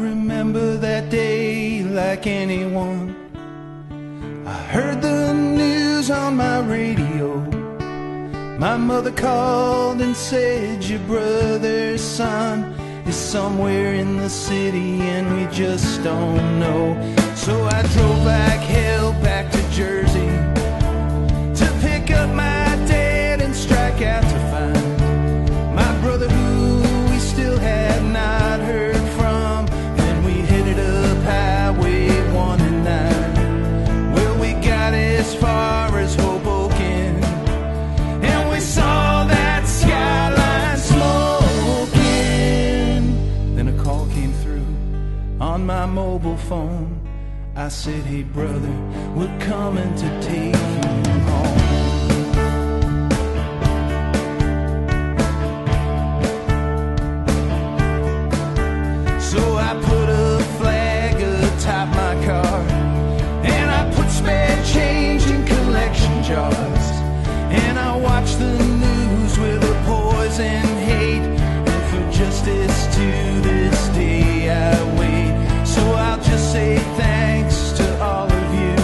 remember that day like anyone. I heard the news on my radio. My mother called and said your brother's son is somewhere in the city and we just don't know. So I drove like hell back to Jersey to pick up my dad and strike out to find my brother who we still had not heard from. Then we headed up Highway 109. Well, we got as far as Hoboken and we saw that skyline smoking. Then a call came through on my mobile phone. I said, hey brother, we're coming to take you home. So I put a flag atop my car and I put spare change in collection jars. And I watch the news with a poison hate, and for justice to this day I wait. So I'll just say thanks to all of you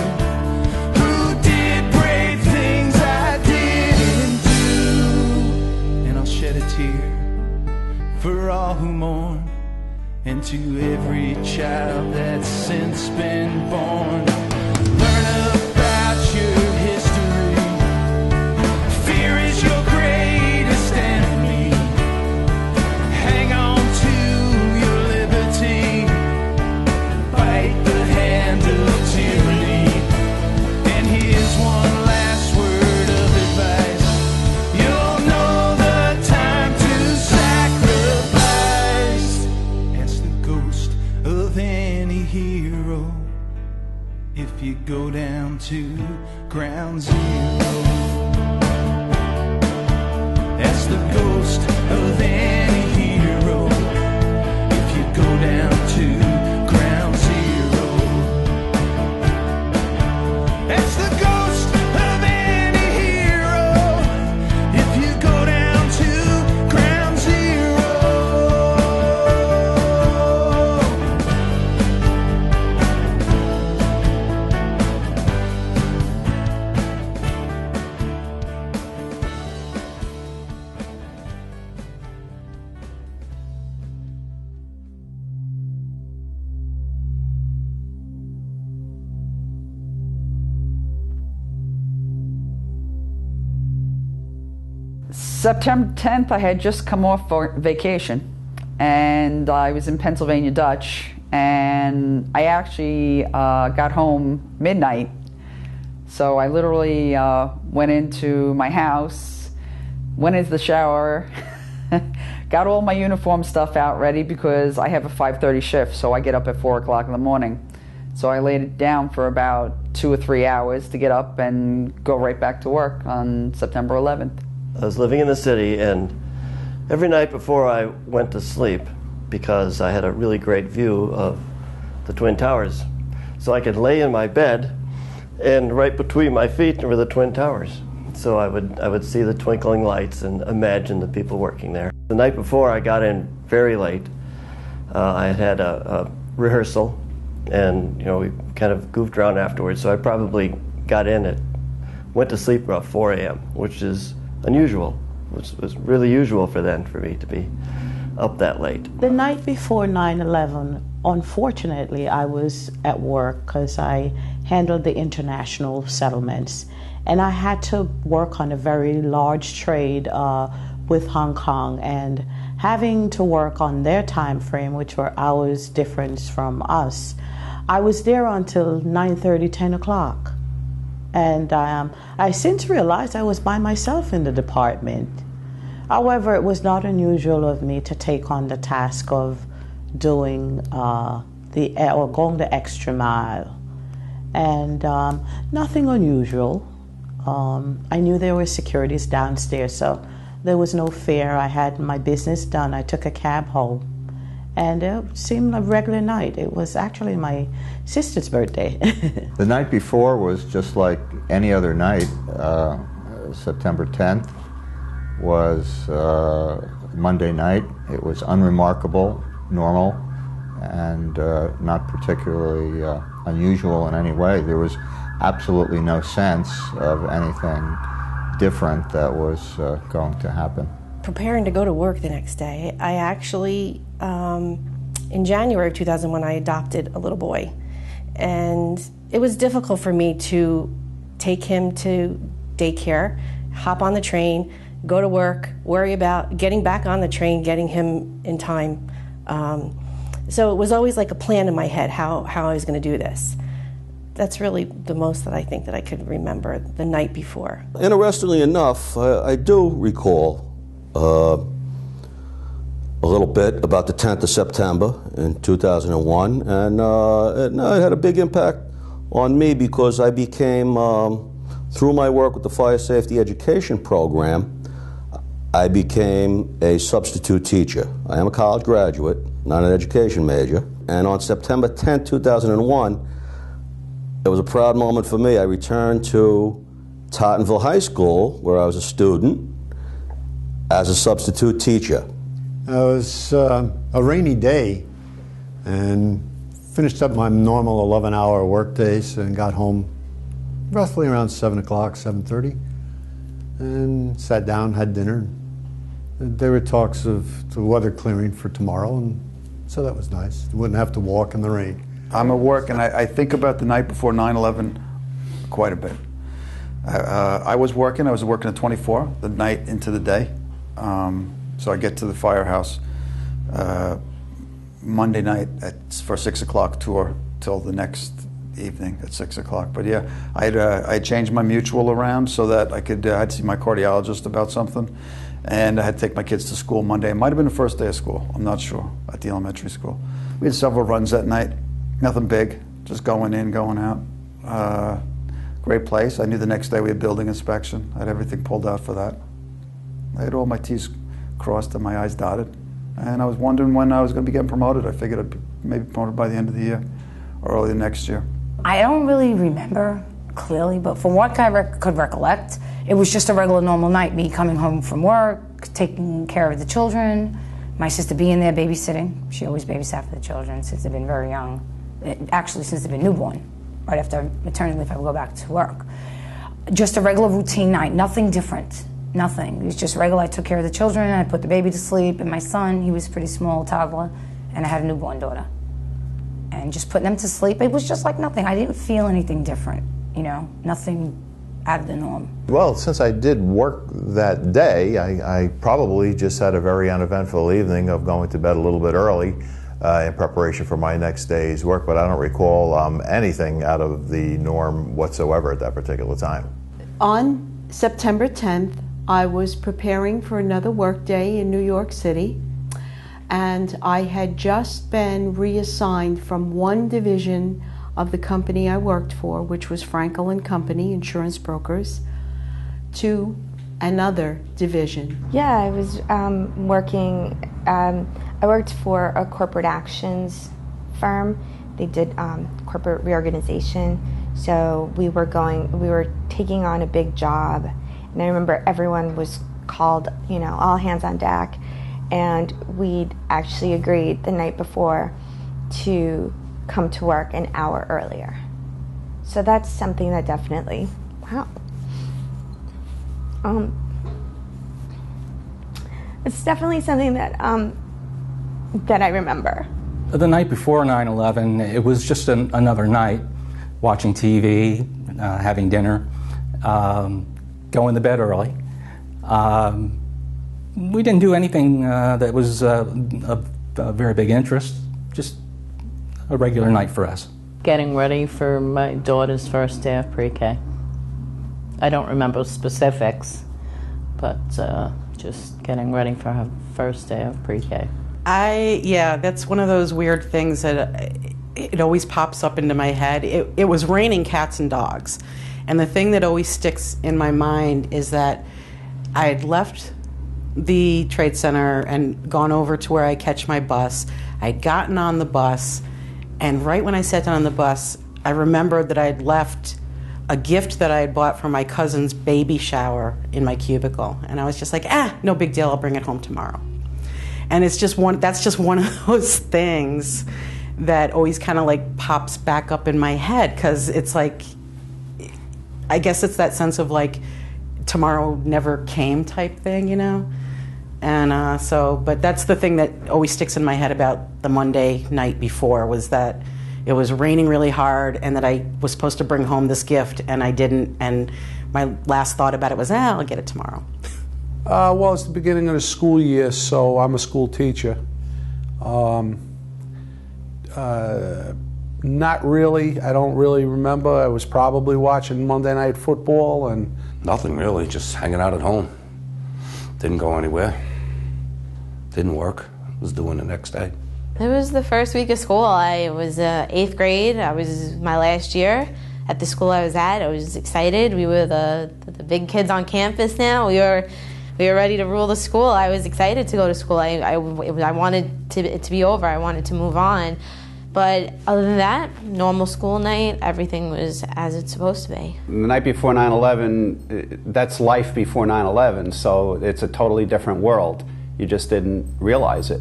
who did brave things I didn't do. And I'll shed a tear for all who mourn, and to every child that's since been born. Learn about your history. Fear is your greatest enemy. Hang on to your liberty. Bite the hand of tyranny. And here's one last word of advice. You'll know the time to sacrifice. Ask the ghost of any hero if you go down to ground zero. That's the ghost of any hero if you go down to ground zero. That's the ghost of any hero if you go down to ground zero. September 10th, I had just come off for vacation, and I was in Pennsylvania Dutch, and I actually got home midnight. So I literally went into my house, went into the shower, got all my uniform stuff out ready because I have a 5:30 shift, so I get up at 4 o'clock in the morning. So I laid it down for about 2 or 3 hours to get up and go right back to work on September 11th. I was living in the city, and every night before I went to sleep, because I had a really great view of the Twin Towers, so I could lay in my bed, and right between my feet were the Twin Towers. So I would see the twinkling lights and imagine the people working there. The night before, I got in very late. I had a rehearsal, and we kind of goofed around afterwards. So I probably went to sleep about 4 a.m., which is unusual. Which was really usual for me to be up that late. The night before 9/11, unfortunately, I was at work because I handled the international settlements, and I had to work on a very large trade with Hong Kong, and having to work on their time frame, which were hours difference from us, I was there until 9:30, 10 o'clock. And I since realized I was by myself in the department. However, it was not unusual of me to take on the task of doing or going the extra mile. And nothing unusual. I knew there were securities downstairs, so there was no fear. I had my business done. I took a cab home. And it seemed a regular night. It was actually my sister's birthday. The night before was just like any other night. September 10th was Monday night. It was unremarkable, normal, and not particularly unusual in any way. There was absolutely no sense of anything different that was going to happen. Preparing to go to work the next day, I actually, in January of 2001, I adopted a little boy. And it was difficult for me to take him to daycare, hop on the train, go to work, worry about getting back on the train, getting him in time. So it was always like a plan in my head how I was going to do this. That's really the most that I think that I could remember the night before. Interestingly enough, I do recall a little bit about the 10th of September in 2001, and it had a big impact on me because I became, through my work with the Fire Safety Education Program, I became a substitute teacher. I am a college graduate, not an education major, and on September 10th, 2001, it was a proud moment for me. I returned to Tottenville High School, where I was a student, as a substitute teacher. It was a rainy day, and finished up my normal 11-hour work days and got home roughly around 7 o'clock, 7:30, and sat down, had dinner. There were talks of the weather clearing for tomorrow, and so that was nice. Wouldn't have to walk in the rain. I'm at work, and I think about the night before 9/11 quite a bit. I was working at 24, the night into the day. So I get to the firehouse Monday night for 6 o'clock tour till the next evening at 6 o'clock. But yeah, I changed my mutual around so that I had to see my cardiologist about something. And I had to take my kids to school Monday. It might have been the first day of school, I'm not sure, at the elementary school. We had several runs that night. Nothing big, just going in, going out. Great place. I knew the next day we had building inspection. I had everything pulled out for that. I had all my T's crossed and my I's dotted. And I was wondering when I was going to be getting promoted. I figured I'd be maybe promoted by the end of the year or early next year. I don't really remember clearly, but from what I could recollect, it was just a regular normal night. Me coming home from work, taking care of the children, my sister being there babysitting. She always babysat for the children since they've been very young. Actually, since they've been newborn. Right after maternity leave, I would go back to work. Just a regular routine night, nothing different. Nothing. It was just regular. I took care of the children, I put the baby to sleep, and my son, he was pretty small, toddler, and I had a newborn daughter. And just putting them to sleep, it was just like nothing. I didn't feel anything different, nothing out of the norm. Well, since I did work that day, I probably just had a very uneventful evening of going to bed a little bit early in preparation for my next day's work, but I don't recall anything out of the norm whatsoever at that particular time. On September 10th, I was preparing for another work day in New York City, and I had just been reassigned from one division of the company I worked for, which was Frankel & Company, insurance brokers, to another division. Yeah, I was working, I worked for a corporate actions firm. They did corporate reorganization, so we were taking on a big job. And I remember everyone was called, all hands on deck, and we'd actually agreed the night before to come to work an hour earlier. So that's something that definitely, wow. It's definitely something that that I remember. The night before 9/11, it was just another night, watching TV, having dinner. Going to bed early. We didn't do anything that was of very big interest, just a regular night for us. Getting ready for my daughter's first day of pre-K. I don't remember specifics, but just getting ready for her first day of pre-K. Yeah, that's one of those weird things that it always pops up into my head. It was raining cats and dogs. And the thing that always sticks in my mind is that I had left the Trade Center and gone over to where I catch my bus. I had gotten on the bus, and right when I sat down on the bus, I remembered that I had left a gift that I had bought for my cousin's baby shower in my cubicle. And I was just like, no big deal, I'll bring it home tomorrow. And that's just one of those things that always kind of like pops back up in my head, because it's like, I guess it's that sense of like tomorrow never came type thing, you know? And but that's the thing that always sticks in my head about the Monday night before, was that it was raining really hard and that I was supposed to bring home this gift and I didn't, and my last thought about it was, I'll get it tomorrow. Well, it's the beginning of the school year, so I'm a school teacher. Not really. I don't really remember. I was probably watching Monday Night Football and... Nothing really, just hanging out at home. Didn't go anywhere. Didn't work. Was doing the next day. It was the first week of school. I was 8th grade. I was my last year at the school I was at. I was excited. We were the big kids on campus now. We were ready to rule the school. I was excited to go to school. I wanted it to be over. I wanted to move on. But other than that, normal school night, everything was as it's supposed to be. The night before 9/11, that's life before 9/11, so it's a totally different world. You just didn't realize it.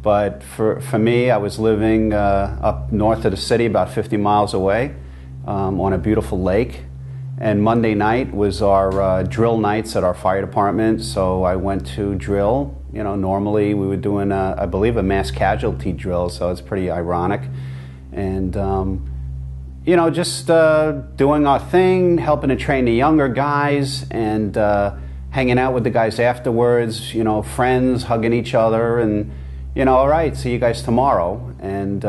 But for me, I was living up north of the city, about 50 miles away, on a beautiful lake. And Monday night was our drill nights at our fire department, so I went to drill. You know, normally we were doing, I believe, a mass casualty drill, so it's pretty ironic. And, you know, just doing our thing, helping to train the younger guys, and hanging out with the guys afterwards, you know, friends, hugging each other, and, you know, all right, see you guys tomorrow. And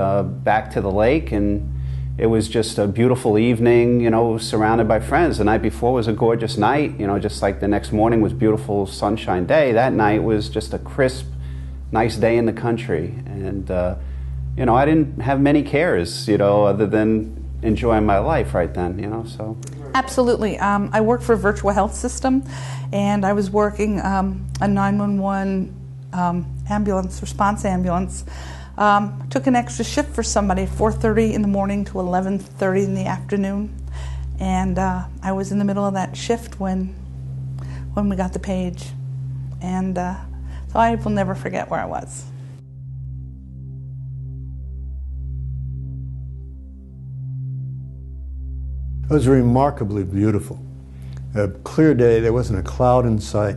back to the lake, and it was just a beautiful evening, you know, surrounded by friends. The night before was a gorgeous night, you know, just like the next morning was beautiful sunshine day. That night was just a crisp, nice day in the country. And, you know, I didn't have many cares, you know, other than enjoying my life right then, you know, so. Absolutely. I worked for a virtual health system, and I was working a 911 ambulance, response ambulance. Took an extra shift for somebody, 4:30 in the morning to 11:30 in the afternoon, and I was in the middle of that shift when we got the page, and so I will never forget where I was. It was remarkably beautiful. A clear day, there wasn't a cloud in sight.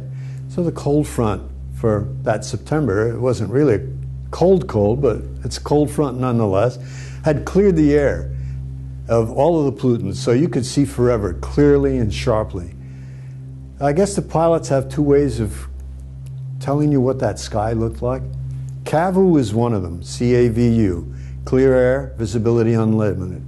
So the cold front for that September, it wasn't really cold, but it's cold front nonetheless, had cleared the air of all of the pollutants, so you could see forever, clearly and sharply. I guess the pilots have two ways of telling you what that sky looked like. CAVU is one of them, C-A-V-U, clear air, visibility unlimited.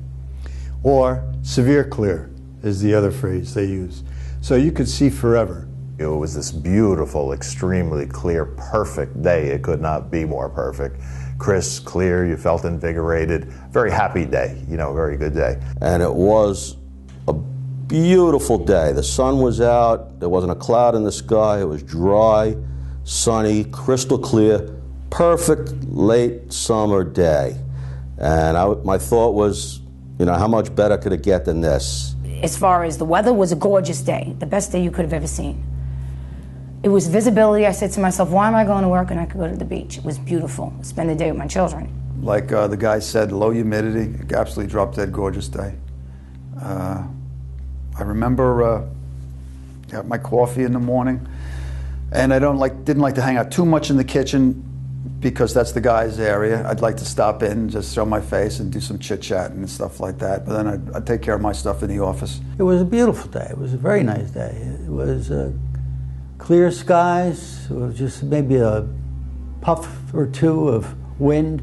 Or severe clear is the other phrase they use. So you could see forever. It was this beautiful, extremely clear, perfect day. It could not be more perfect. Crisp, clear, you felt invigorated. Very happy day, you know, very good day. And it was a beautiful day. The sun was out, there wasn't a cloud in the sky, it was dry, sunny, crystal clear, perfect late summer day. And my thought was, you know, how much better could it get than this? As far as the weather, was a gorgeous day, the best day you could have ever seen. It was visibility. I said to myself, why am I going to work and I could go to the beach? It was beautiful. Spend the day with my children. Like the guy said, low humidity, absolutely drop dead gorgeous day. I remember got my coffee in the morning, and I didn't like to hang out too much in the kitchen because that's the guy's area. I'd like to stop in, just show my face and do some chit-chatting and stuff like that, but then I'd take care of my stuff in the office. It was a beautiful day. It was a very nice day. It was clear skies, with just maybe a puff or two of wind,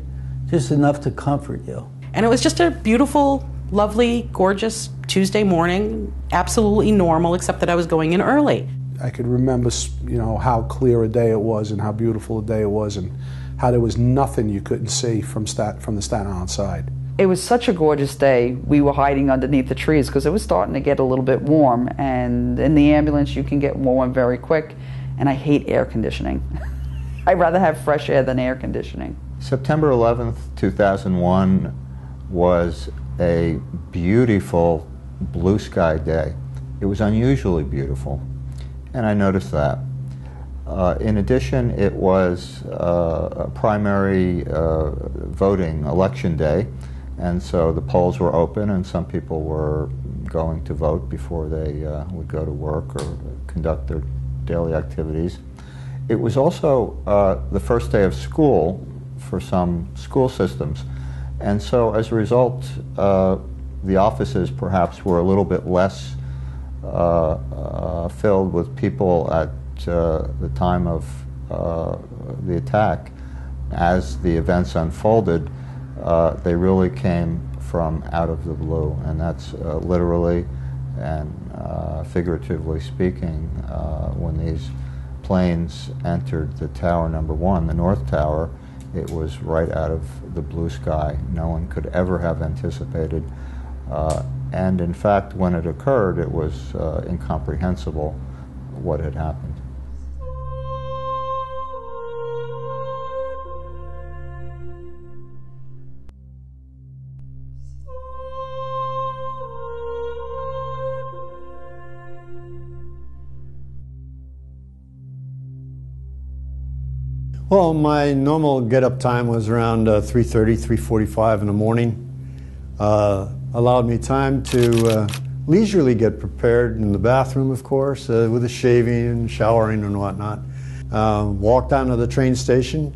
just enough to comfort you. And it was just a beautiful, lovely, gorgeous Tuesday morning, absolutely normal, except that I was going in early. I could remember, you know, how clear a day it was and how beautiful a day it was and how there was nothing you couldn't see from the Staten Island side. It was such a gorgeous day. We were hiding underneath the trees because it was starting to get a little bit warm, and in the ambulance you can get warm very quick, and I hate air conditioning. I'd rather have fresh air than air conditioning. September 11th, 2001 was a beautiful blue sky day. It was unusually beautiful, and I noticed that. In addition, it was a primary voting election day, and so the polls were open and some people were going to vote before they would go to work or conduct their daily activities. It was also the first day of school for some school systems, and so as a result, the offices perhaps were a little bit less filled with people at the time of the attack. As the events unfolded, they really came from out of the blue, and that's literally and figuratively speaking. When these planes entered the tower number 1, the North Tower, it was right out of the blue sky. No one could ever have anticipated. And in fact, when it occurred, it was incomprehensible what had happened. Well, my normal get-up time was around 3:30, 3:45 in the morning. Allowed me time to leisurely get prepared in the bathroom, of course, with a shaving and showering and whatnot. Walk down to the train station.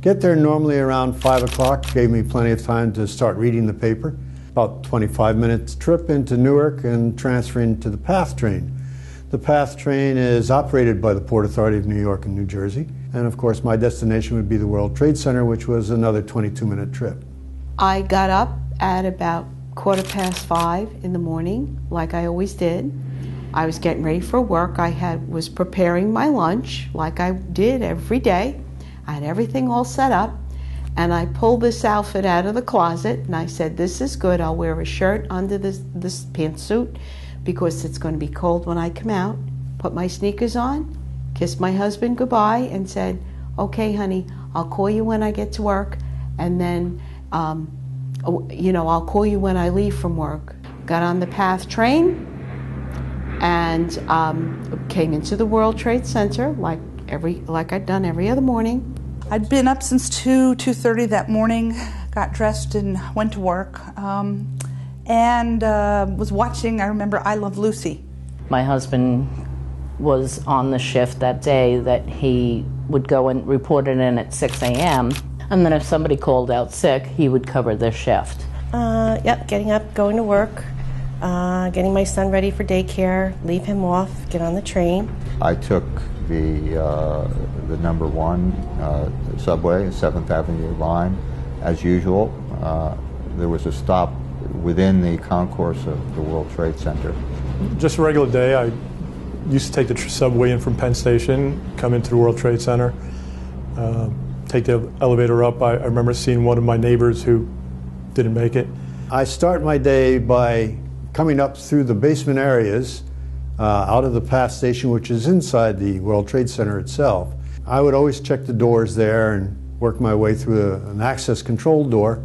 Get there normally around 5 o'clock. Gave me plenty of time to start reading the paper. About 25 minutes trip into Newark and transferring to the PATH train. The PATH train is operated by the Port Authority of New York and New Jersey. And of course, my destination would be the World Trade Center, which was another 22-minute trip. I got up at about 5:15 in the morning, like I always did. I was getting ready for work. Was preparing my lunch, like I did every day. I had everything all set up, and I pulled this outfit out of the closet, and I said, "This is good. I'll wear a shirt under this pantsuit because it's going to be cold when I come out." Put my sneakers on, kissed my husband goodbye, and said, "Okay, honey, I'll call you when I get to work, and then I'll call you when I leave from work." Got on the PATH train and came into the World Trade Center like I'd done every other morning. I'd been up since 2:30 that morning, got dressed and went to work, and was watching, I remember, I Love Lucy. My husband was on the shift that day that he would go and report it in at 6 a.m. And then if somebody called out sick, he would cover their shift. Yep, getting up, going to work, getting my son ready for daycare, leave him off, get on the train. I took the number 1 subway, 7th Avenue line, as usual. There was a stop within the concourse of the World Trade Center. Just a regular day. I used to take the subway in from Penn Station, come into the World Trade Center, take the elevator up. I remember seeing one of my neighbors who didn't make it. I start my day by coming up through the basement areas out of the PATH station, which is inside the World Trade Center itself. I would always check the doors there and work my way through an access control door,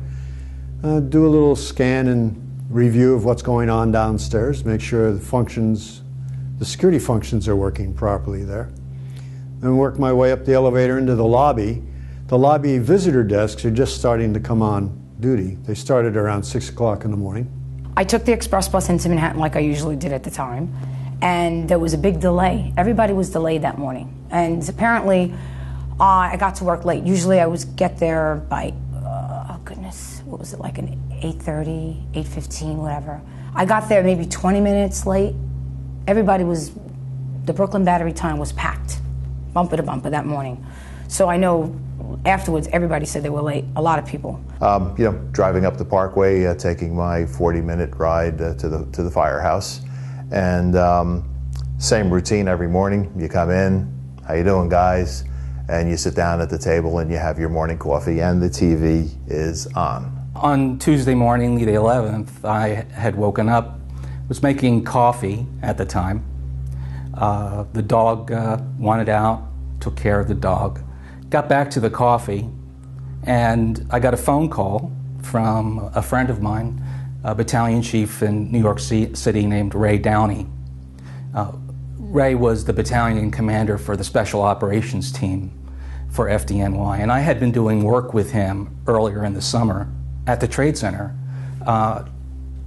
do a little scan and review of what's going on downstairs, make sure the security functions are working properly there. Then work my way up the elevator into the lobby. The lobby visitor desks are just starting to come on duty. They started around 6 o'clock in the morning. I took the express bus into Manhattan like I usually did at the time, and there was a big delay. Everybody was delayed that morning, and apparently I got to work late. Usually I would get there by, what was it, like an 8:30, 8:15, whatever. I got there maybe 20 minutes late. The Brooklyn Battery Tunnel was packed, bumper to bumper that morning. So I know afterwards everybody said they were late, a lot of people. Driving up the Parkway, taking my 40-minute ride to the firehouse, and same routine every morning. You come in, how you doing, guys? And you sit down at the table and you have your morning coffee, and the TV is on. On Tuesday morning, the 11th, I had woken up, was making coffee at the time. The dog wanted out, took care of the dog. Got back to the coffee, and I got a phone call from a friend of mine, a battalion chief in New York City named Ray Downey, Ray was the battalion commander for the Special Operations Team for FDNY, and I had been doing work with him earlier in the summer at the Trade Center,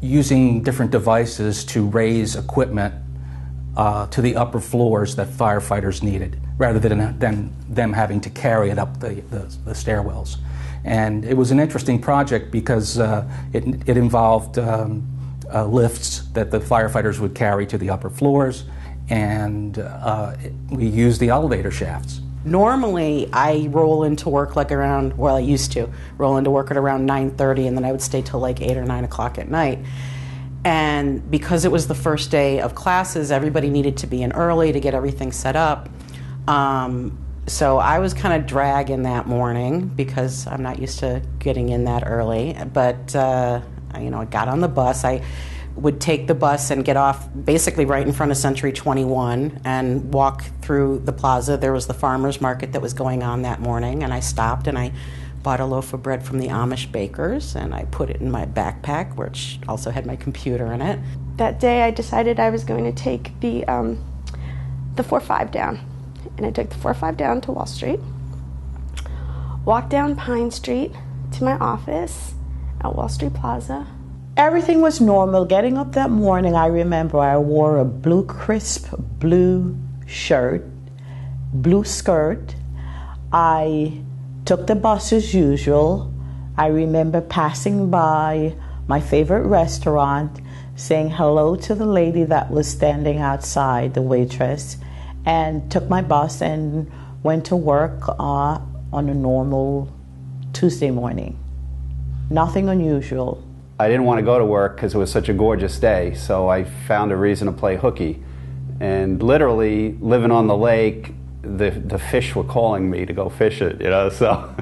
using different devices to raise equipment to the upper floors that firefighters needed, rather than them having to carry it up the stairwells. And it was an interesting project because it involved lifts that the firefighters would carry to the upper floors, and we used the elevator shafts. Normally, I roll into work like around, well, I used to roll into work at around 9:30, and then I would stay till like 8 or 9 o'clock at night. And because it was the first day of classes, everybody needed to be in early to get everything set up. So I was kind of dragging that morning because I'm not used to getting in that early. But, you know, I got on the bus. I would take the bus and get off basically right in front of Century 21 and walk through the plaza. There was the farmer's market that was going on that morning, and I stopped and I bought a loaf of bread from the Amish bakers, and I put it in my backpack, which also had my computer in it. That day I decided I was going to take the 4-5 down, and I took the 4-5 down to Wall Street, walked down Pine Street to my office at Wall Street Plaza. Everything was normal. Getting up that morning, I remember I wore a blue crisp blue shirt, blue skirt. I took the bus as usual. I remember passing by my favorite restaurant, saying hello to the lady that was standing outside, the waitress, and took my bus and went to work on a normal Tuesday morning. Nothing unusual. I didn't want to go to work because it was such a gorgeous day, so I found a reason to play hooky. And literally, living on the lake, the fish were calling me to go fish it, you know, so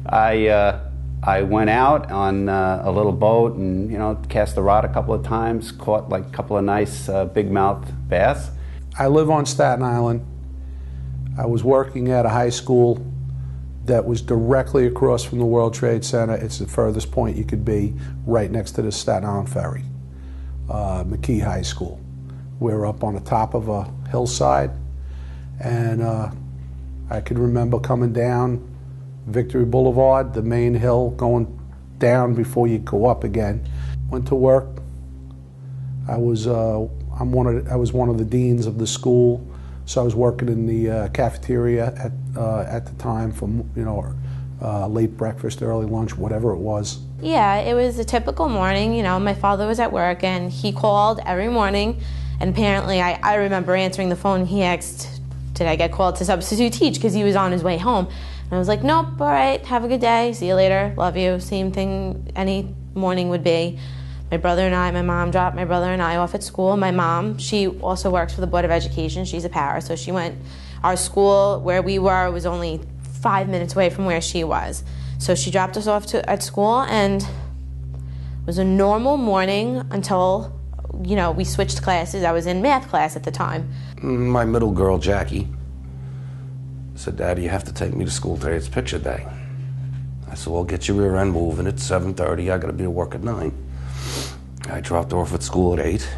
I went out on a little boat and, you know, cast the rod a couple of times, caught like a couple of nice big mouth bass. I live on Staten Island. I was working at a high school that was directly across from the World Trade Center. It's the furthest point you could be, right next to the Staten Island Ferry, McKee High School. We're up on the top of a hillside, and I could remember coming down Victory Boulevard, the main hill, going down before you go up again. Went to work. I was one of the deans of the school. So I was working in the cafeteria at the time for, you know, late breakfast, early lunch, whatever it was. Yeah, it was a typical morning. You know, my father was at work and he called every morning, and apparently I remember answering the phone. He asked, did I get called to substitute teach, because he was on his way home. And I was like, nope, all right, have a good day, see you later, love you. Same thing any morning would be. My brother and I, my mom dropped my brother and I off at school. My mom, she also works for the Board of Education. She's a para, so she went. Our school, where we were, was only 5 minutes away from where she was. So she dropped us off at school, and it was a normal morning until, you know, we switched classes. I was in math class at the time. My middle girl, Jackie, said, Daddy, you have to take me to school today. It's picture day. I said, well, get your rear end moving. It's 7:30. I got to be at work at 9. I dropped her off at school at 8.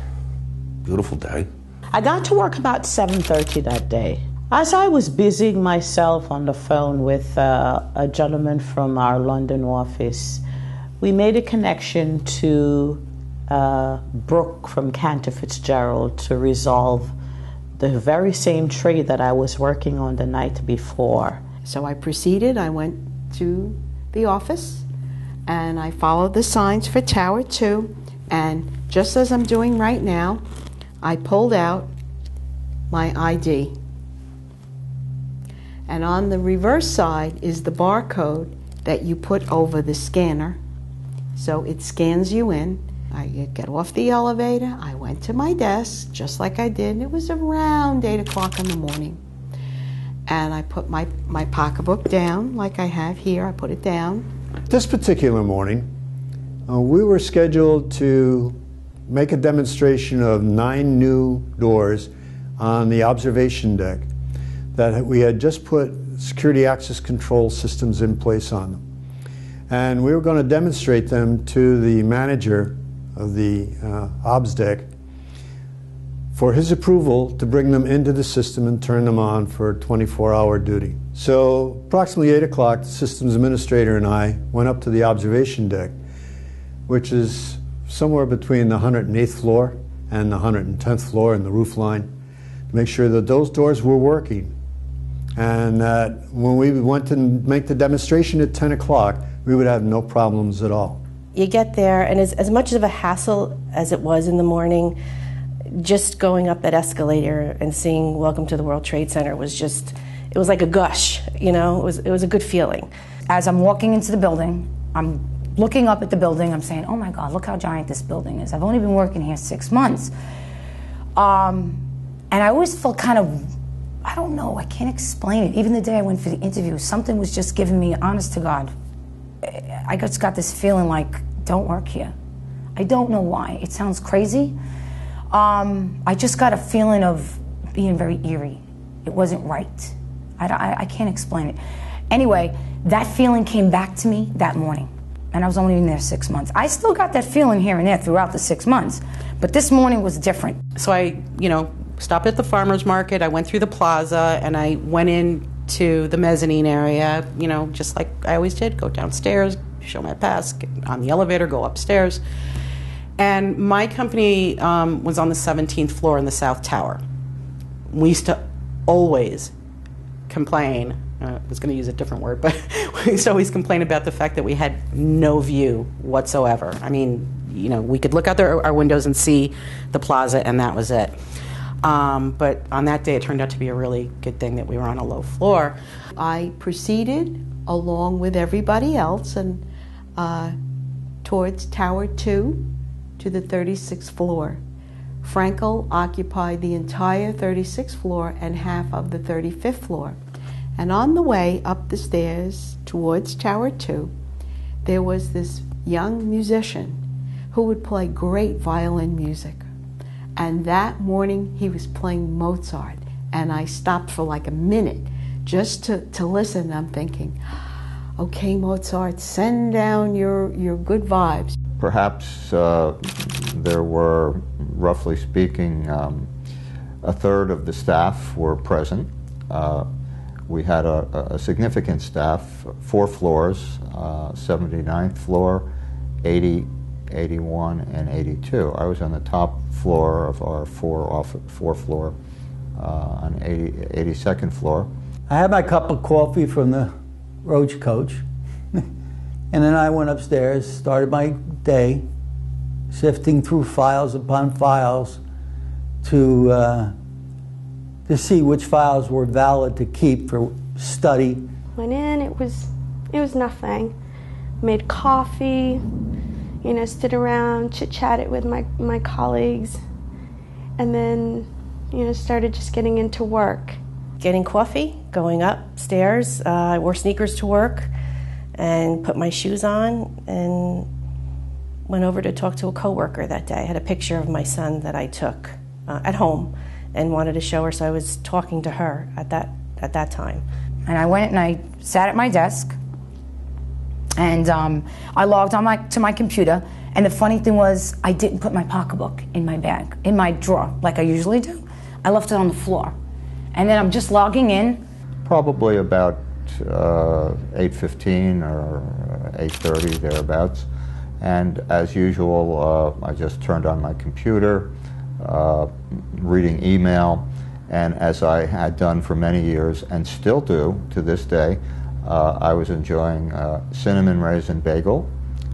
Beautiful day. I got to work about 7:30 that day. As I was busying myself on the phone with a gentleman from our London office, we made a connection to Brooke from Cantor Fitzgerald to resolve the very same trade that I was working on the night before. So I proceeded. I went to the office and I followed the signs for Tower 2. And just as I'm doing right now, I pulled out my ID. And on the reverse side is the barcode that you put over the scanner. So it scans you in. I get off the elevator. I went to my desk, just like I did. It was around 8 o'clock in the morning. And I put my pocketbook down, like I have here. I put it down. This particular morning, we were scheduled to make a demonstration of 9 new doors on the observation deck that we had just put security access control systems in place on them. And we were going to demonstrate them to the manager of the obs deck for his approval to bring them into the system and turn them on for 24-hour duty. So approximately 8 o'clock, the systems administrator and I went up to the observation deck, which is somewhere between the 108th floor and the 110th floor in the roof line, to make sure that those doors were working. And that when we went to make the demonstration at 10 o'clock, we would have no problems at all. You get there, and as much of a hassle as it was in the morning, just going up that escalator and seeing Welcome to the World Trade Center was just, it was like a gush, you know, it was a good feeling. As I'm walking into the building, I'm looking up at the building, I'm saying, oh my God, look how giant this building is. I've only been working here 6 months. And I always felt kind of, I don't know, I can't explain it. Even the day I went for the interview, something was just giving me, honest to God, I just got this feeling like, don't work here. I don't know why. It sounds crazy. I just got a feeling of being very eerie. It wasn't right. I can't explain it. Anyway, that feeling came back to me that morning, and I was only in there 6 months. I still got that feeling here and there throughout the 6 months, but this morning was different. So I, stopped at the farmer's market, I went through the plaza, and I went into the mezzanine area, just like I always did, go downstairs, show my pass, get on the elevator, go upstairs. And my company was on the 17th floor in the South Tower. We used to always complain, I was going to use a different word, but we used to always complain about the fact that we had no view whatsoever. I mean, we could look out our windows and see the plaza, and that was it. But on that day, it turned out to be a really good thing that we were on a low floor. I proceeded along with everybody else and towards Tower 2 to the 36th floor. Frankel occupied the entire 36th floor and half of the 35th floor. And on the way up the stairs towards Tower 2, there was this young musician who would play great violin music. And that morning he was playing Mozart, and I stopped for like a minute just to listen. I'm thinking, okay, Mozart, send down your good vibes. Perhaps there were, roughly speaking, a third of the staff were present. We had a significant staff, 4 floors, 79th floor, 80, 81, and 82. I was on the top floor of our 4 floor on 82nd floor. I had my cup of coffee from the Roach Coach, and then I went upstairs, started my day, sifting through files upon files to see which files were valid to keep for study. Went in, it was nothing. Made coffee, stood around, chit-chatted with my colleagues, and then, started just getting into work. Getting coffee, going upstairs, I wore sneakers to work and put my shoes on and went over to talk to a coworker that day. I had a picture of my son that I took at home and wanted to show her, so I was talking to her at that time. And I went and I sat at my desk, and I logged on to my computer, and the funny thing was I didn't put my pocketbook in my bag, in my drawer, like I usually do. I left it on the floor. And then I'm just logging in. Probably about 8:15 or 8:30, thereabouts. And as usual, I just turned on my computer, reading email, and as I had done for many years and still do to this day, I was enjoying cinnamon raisin bagel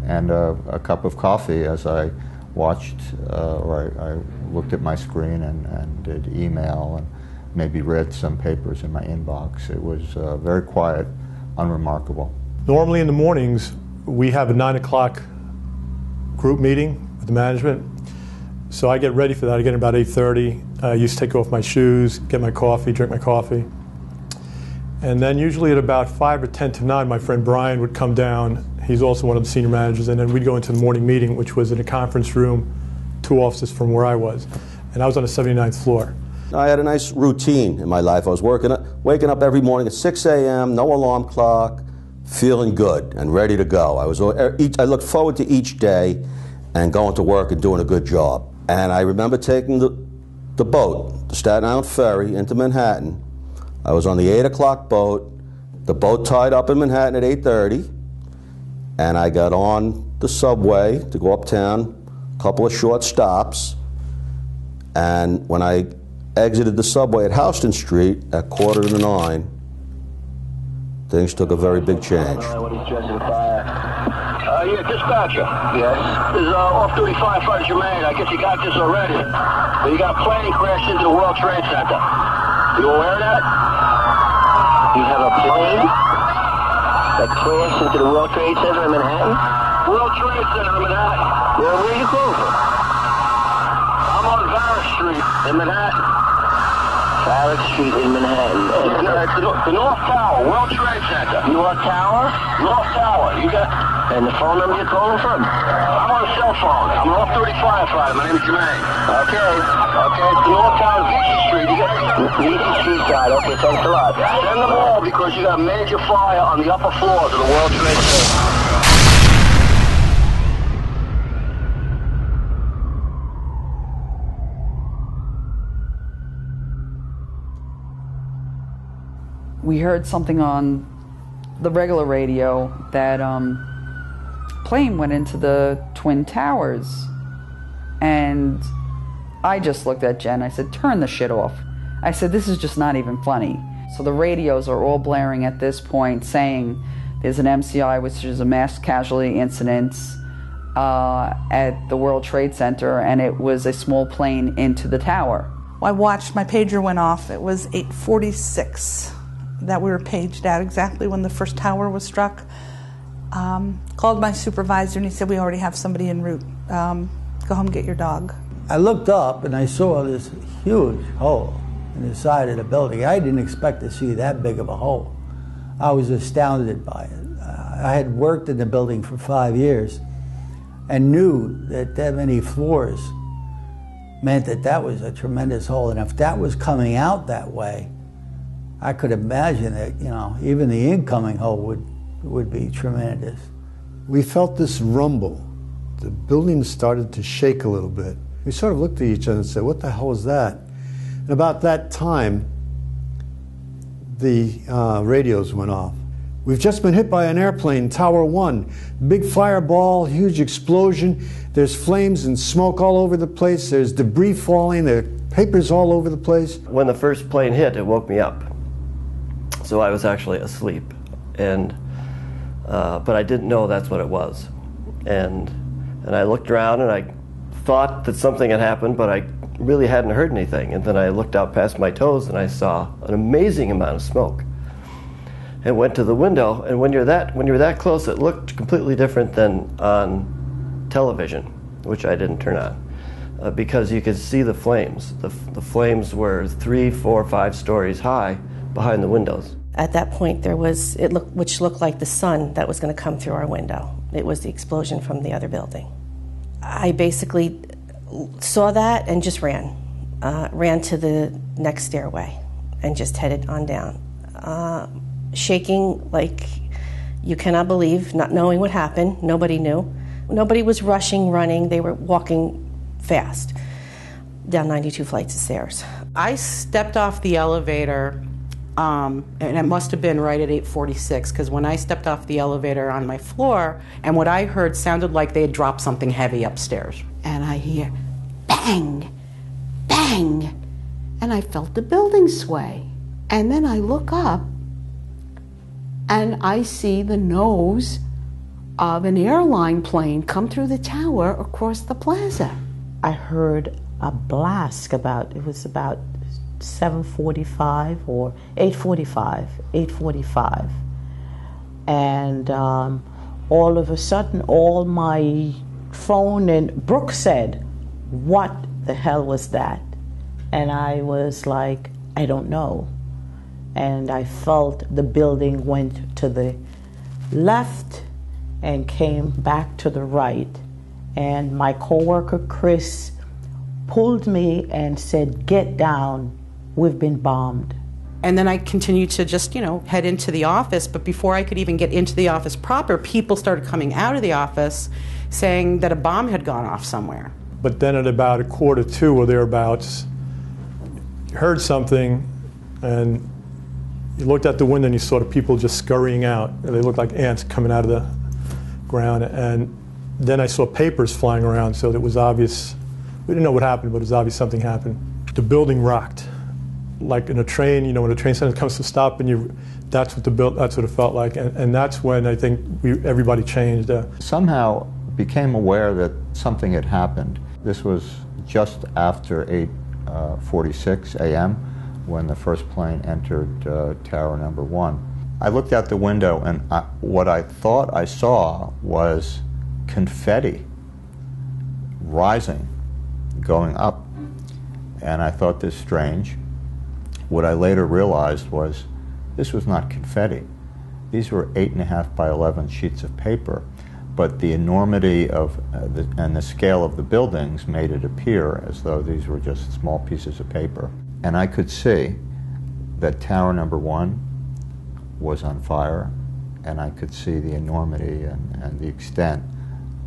and a cup of coffee as I watched or I looked at my screen and did email and maybe read some papers in my inbox. It was very quiet, unremarkable. Normally in the mornings, we have a 9 o'clock group meeting with the management. So I get ready for that. I get in about 8:30. I used to take off my shoes, get my coffee, drink my coffee. And then usually at about 5 or 10 to 9, my friend Brian would come down. He's also one of the senior managers. And then we'd go into the morning meeting, which was in a conference room, 2 offices from where I was. And I was on the 79th floor. I had a nice routine in my life. I was waking up every morning at 6 a.m., no alarm clock, feeling good and ready to go. I looked forward to each day and going to work and doing a good job. And I remember taking the the boat, the Staten Island ferry into Manhattan. I was on the 8 o'clock boat. The boat tied up in Manhattan at 8:30, and I got on the subway to go uptown, a couple of short stops, and when I exited the subway at Houston Street at 8:45, things took a very big change. Yeah, dispatcher. Yes? This is off-duty firefighter Jermaine. I guess you got this already. You got a plane crashed into the World Trade Center. You aware of that? You have a plane that crashed into the World Trade Center in Manhattan? World Trade Center in Manhattan. Where are you going from? I'm on Varus Street in Manhattan. Varus Street in Manhattan. The North Tower, World Trade Center. North Tower? North Tower. You got... And the phone number you're calling from? I'm on a cell phone. I'm an off-duty firefighter. My name is Jermaine. Okay. It's the North Tower, Beachy Street. You got Beachy Street side. Okay, thanks a lot. Send them all because you got major fire on the upper floors of the World Trade Center. We heard something on the regular radio that plane went into the Twin Towers, and I just looked at Jen. I said, turn the shit off. I said, this is just not even funny. So the radios are all blaring at this point saying there's an MCI, which is a mass casualty incident at the World Trade Center, and it was a small plane into the tower. I watched, my pager went off. It was 8:46 that we were paged out exactly when the first tower was struck. Called my supervisor and he said, we already have somebody en route. Go home, get your dog. I looked up and I saw this huge hole in the side of the building. I didn't expect to see that big of a hole. I was astounded by it. I had worked in the building for 5 years and knew that many floors meant that was a tremendous hole. And if that was coming out that way, I could imagine that, even the incoming hole would be tremendous. We felt this rumble. The building started to shake a little bit. We sort of looked at each other and said, what the hell was that? And about that time, the radios went off. We've just been hit by an airplane, Tower 1. Big fireball, huge explosion. There's flames and smoke all over the place. There's debris falling. There are papers all over the place. When the first plane hit, it woke me up. So I was actually asleep. But I didn't know that's what it was. And I looked around and I thought that something had happened, but I really hadn't heard anything. And then I looked out past my toes and I saw an amazing amount of smoke. And went to the window, and when you're that close, it looked completely different than on television, which I didn't turn on, because you could see the flames. The flames were 3, 4, 5 stories high behind the windows. At that point, there was, which looked like the sun that was going to come through our window. It was the explosion from the other building. I basically saw that and just ran to the next stairway and just headed on down. Shaking like you cannot believe, not knowing what happened. Nobody knew. Nobody was rushing, running. They were walking fast down 92 flights of stairs. I stepped off the elevator, and it must have been right at 8:46, because when I stepped off the elevator on my floor, and what I heard sounded like they had dropped something heavy upstairs. And I hear bang, bang, and I felt the building sway. And then I look up, and I see the nose of an airline plane come through the tower across the plaza. I heard a blast it was about 7:45 or 8:45. And all of a sudden, all my phone and Brooke said, what the hell was that? And I was like, I don't know. And I felt the building went to the left and came back to the right. And my coworker, Chris, pulled me and said, get down, we've been bombed. And then I continued to just, head into the office. But before I could even get into the office proper, people started coming out of the office saying that a bomb had gone off somewhere. But then at about 1:45 or thereabouts, heard something, and you looked out the window and you saw the people just scurrying out. And they looked like ants coming out of the ground. And then I saw papers flying around, so it was obvious. We didn't know what happened, but it was obvious something happened. The building rocked. Like in a train, you know, when a train center comes to stop, and that's what it felt like. And that's when I think everybody changed. Somehow became aware that something had happened. This was just after 8:46 a.m. when the first plane entered tower number 1. I looked out the window, and what I thought I saw was confetti rising, going up. And I thought this strange. What I later realized was this was not confetti. These were 8.5 by 11 sheets of paper, but the enormity of and the scale of the buildings made it appear as though these were just small pieces of paper. And I could see that tower number 1 was on fire, and I could see the enormity and the extent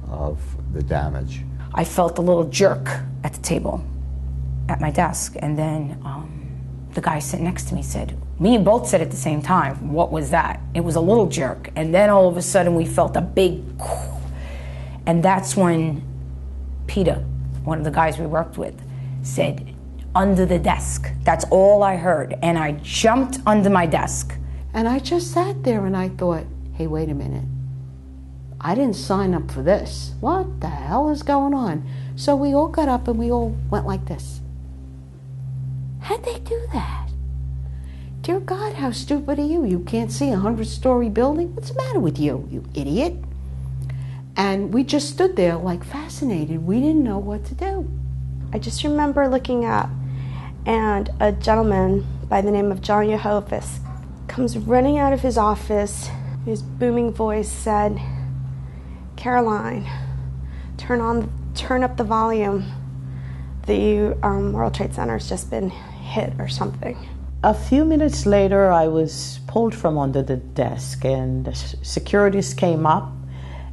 of the damage. I felt a little jerk at the table at my desk, and then the guy sitting next to me said, me and both said at the same time, what was that? It was a little jerk. And then all of a sudden we felt a big, and that's when Peter, one of the guys we worked with, said, under the desk. That's all I heard. And I jumped under my desk. And I just sat there and I thought, hey, wait a minute. I didn't sign up for this. What the hell is going on? So we all got up and we all went like this. How'd they do that? Dear God, how stupid are you? You can't see a 100-story building? What's the matter with you, you idiot? And we just stood there like fascinated. We didn't know what to do. I just remember looking up, and a gentleman by the name of John Yehovis comes running out of his office. His booming voice said, Caroline, turn up the volume. The World Trade Center's just been hit or something. A few minutes later, I was pulled from under the desk, and the securities came up,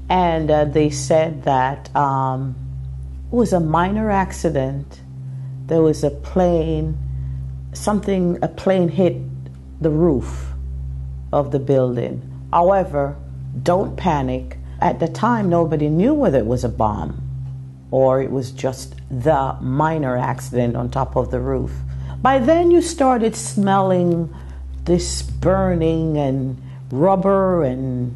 and they said that it was a minor accident. There was a plane hit the roof of the building. However, don't panic. At the time, nobody knew whether it was a bomb or it was just the minor accident on top of the roof. By then you started smelling this burning and rubber, and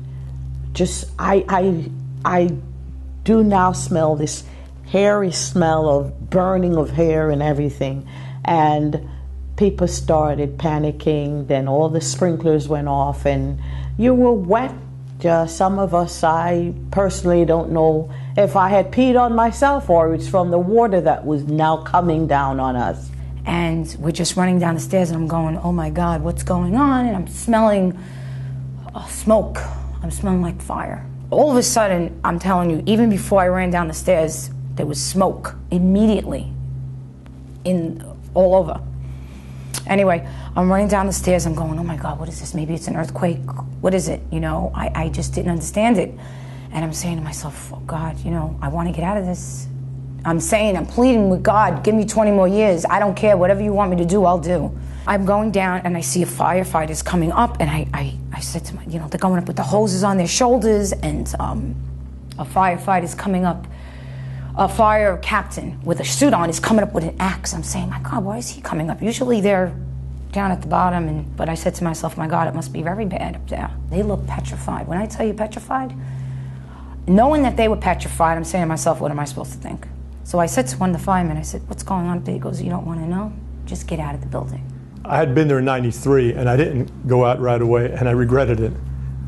just I do now smell this hairy smell of burning of hair and everything. And people started panicking, then all the sprinklers went off and you were wet. Some of us, I personally don't know if I had peed on myself or it's from the water that was now coming down on us. And we're just running down the stairs and I'm going, oh my God, what's going on? And I'm smelling smoke. I'm smelling like fire. All of a sudden, I'm telling you, even before I ran down the stairs, there was smoke immediately all over. Anyway, I'm running down the stairs. I'm going, oh my God, what is this? Maybe it's an earthquake. What is it? You know, I just didn't understand it. And I'm saying to myself, oh God, you know, I want to get out of this. I'm pleading with God, give me 20 more years. I don't care. Whatever you want me to do, I'll do. I'm going down and I see a firefighter's coming up, and I said to my, you know, they're going up with the hoses on their shoulders, and a firefighter's coming up. A fire captain with a suit on is coming up with an axe. I'm saying, my God, why is he coming up? Usually they're down at the bottom, but I said to myself, my God, it must be very bad up there. They look petrified. When I tell you petrified, knowing that they were petrified, I'm saying to myself, what am I supposed to think? So I said to one of the firemen, I said, what's going on up there? He goes, you don't want to know? Just get out of the building. I had been there in '93, and I didn't go out right away, and I regretted it.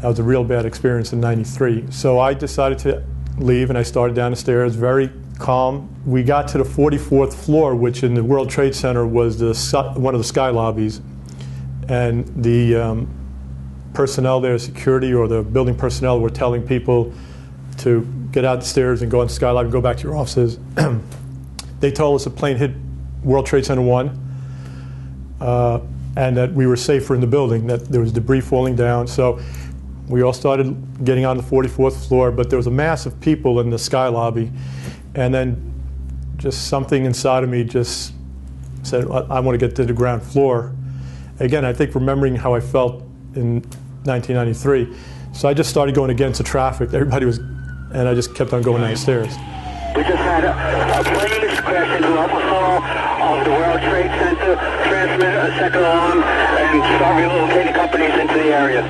That was a real bad experience in '93. So I decided to leave, and I started down the stairs, very calm. We got to the 44th floor, which in the World Trade Center was one of the sky lobbies, and the personnel there, security or the building personnel, were telling people to get out the stairs and go on the sky lobby and go back to your offices. They told us a plane hit World Trade Center 1, and that we were safer in the building, that there was debris falling down. So we all started getting on the 44th floor, but there was a mass of people in the sky lobby, and then just something inside of me just said, I want to get to the ground floor. Again, I think remembering how I felt in 1993. So I just started going against the traffic. Everybody was, and I just kept on going down the stairs. We just had a plane crash into the upper floor of the World Trade Center, transmit a second alarm, and start relocating companies into the area.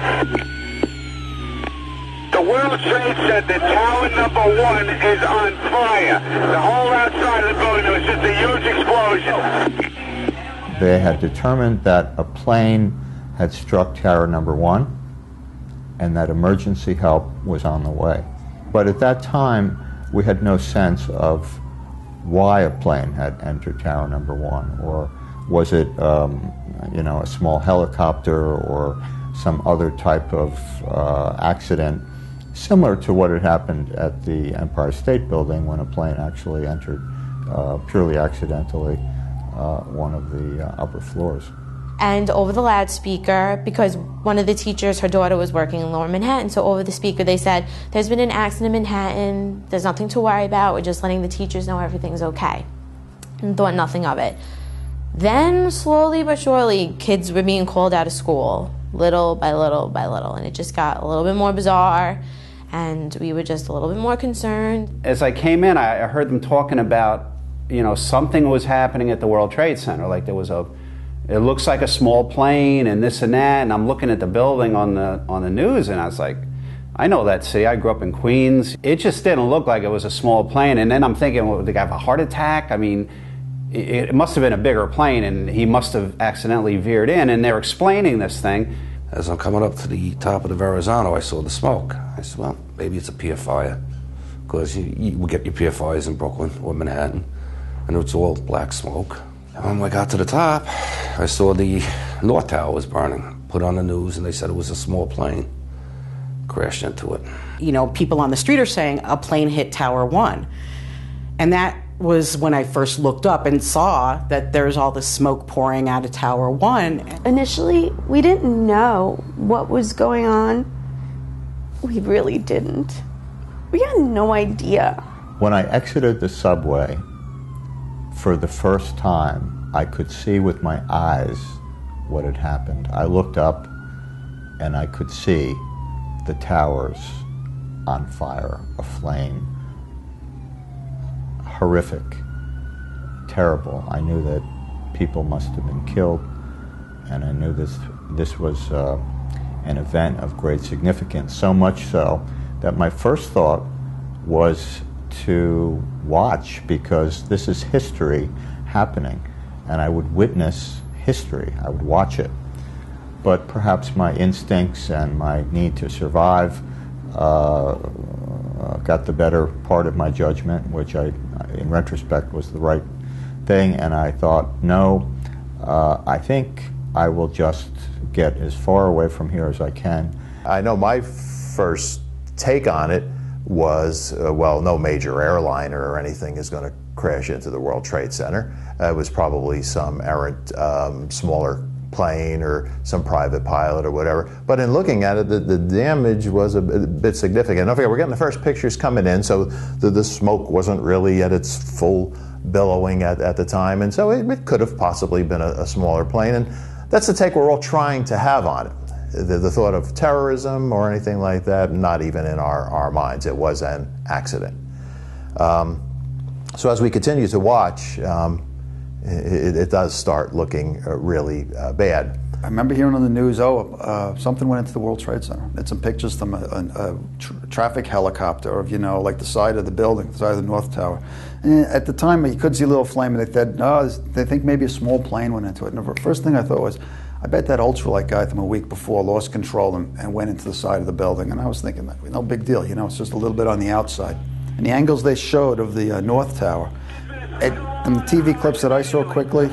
The World Trade Center, tower number 1 is on fire. The whole outside of the building, there was just a huge explosion. They had determined that a plane had struck tower number 1 and that emergency help was on the way. But at that time, we had no sense of why a plane had entered tower number 1, or was it, you know, a small helicopter or some other type of accident, similar to what had happened at the Empire State Building when a plane actually entered, purely accidentally, one of the upper floors. And over the loudspeaker, because one of the teachers, her daughter was working in Lower Manhattan, so over the speaker they said, there's been an accident in Manhattan, there's nothing to worry about, we're just letting the teachers know everything's okay. And thought nothing of it. Then, slowly but surely, kids were being called out of school, little by little by little, and it just got a little bit more bizarre, and we were just a little bit more concerned. As I came in, I heard them talking about, you know, something was happening at the World Trade Center, like there was it looks like a small plane and this and that, and I'm looking at the building on the news, and I was like, I know that city, I grew up in Queens. It just didn't look like it was a small plane, and then I'm thinking, well, did the guy have a heart attack? I mean, it must have been a bigger plane, and he must have accidentally veered in, and they're explaining this thing. As I'm coming up to the top of the Verrazano, I saw the smoke. I said, well, maybe it's a pier fire, because you would get your pier fires in Brooklyn or Manhattan, and it's all black smoke. When I got to the top, I saw the North Tower was burning. Put on the news, and they said it was a small plane. Crashed into it. You know, people on the street are saying a plane hit Tower 1. And that was when I first looked up and saw that there's all this smoke pouring out of Tower 1. Initially, we didn't know what was going on. We really didn't. We had no idea. When I exited the subway, for the first time, I could see with my eyes what had happened. I looked up and I could see the towers on fire, aflame. Horrific, terrible. I knew that people must have been killed, and I knew this was an event of great significance, so much so that my first thought was to watch, because this is history happening, and I would witness history, I would watch it. But perhaps my instincts and my need to survive got the better part of my judgment, which in retrospect was the right thing, and I thought, no, I think I will just get as far away from here as I can. I know my first take on it was, well, no major airliner or anything is going to crash into the World Trade Center. It was probably some errant, smaller plane or some private pilot or whatever. But in looking at it, the damage was a bit significant. Don't forget, we're getting the first pictures coming in, so the smoke wasn't really at its full billowing at the time, and so it could have possibly been a smaller plane, and that's the take we're all trying to have on it. The thought of terrorism or anything like that, not even in our minds. It was an accident. So as we continue to watch, it does start looking really bad. I remember hearing on the news, something went into the World Trade Center. It's some pictures from a traffic helicopter of, you know, like the side of the building, the side of the North Tower. And at the time, you could see a little flame, and they said, no, they think maybe a small plane went into it. And the first thing I thought was, I bet that ultralight guy from a week before lost control and went into the side of the building. And I was thinking, no big deal, you know, it's just a little bit on the outside. And the angles they showed of the North Tower, and the TV clips that I saw quickly,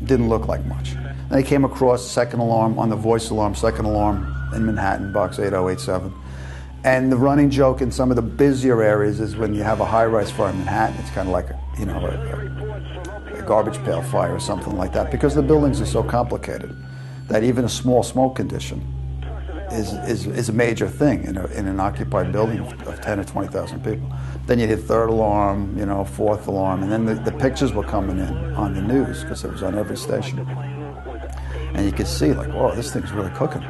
didn't look like much. And they came across second alarm on the voice alarm, second alarm in Manhattan, box 8087. And the running joke in some of the busier areas is when you have a high-rise fire in Manhattan, it's kind of like a garbage pail fire or something like that, because the buildings are so complicated that even a small smoke condition is a major thing in an occupied building of 10 or 20,000 people. Then you hit third alarm, you know, fourth alarm, and then the pictures were coming in on the news because it was on every station. And you could see, like, whoa, this thing's really cooking.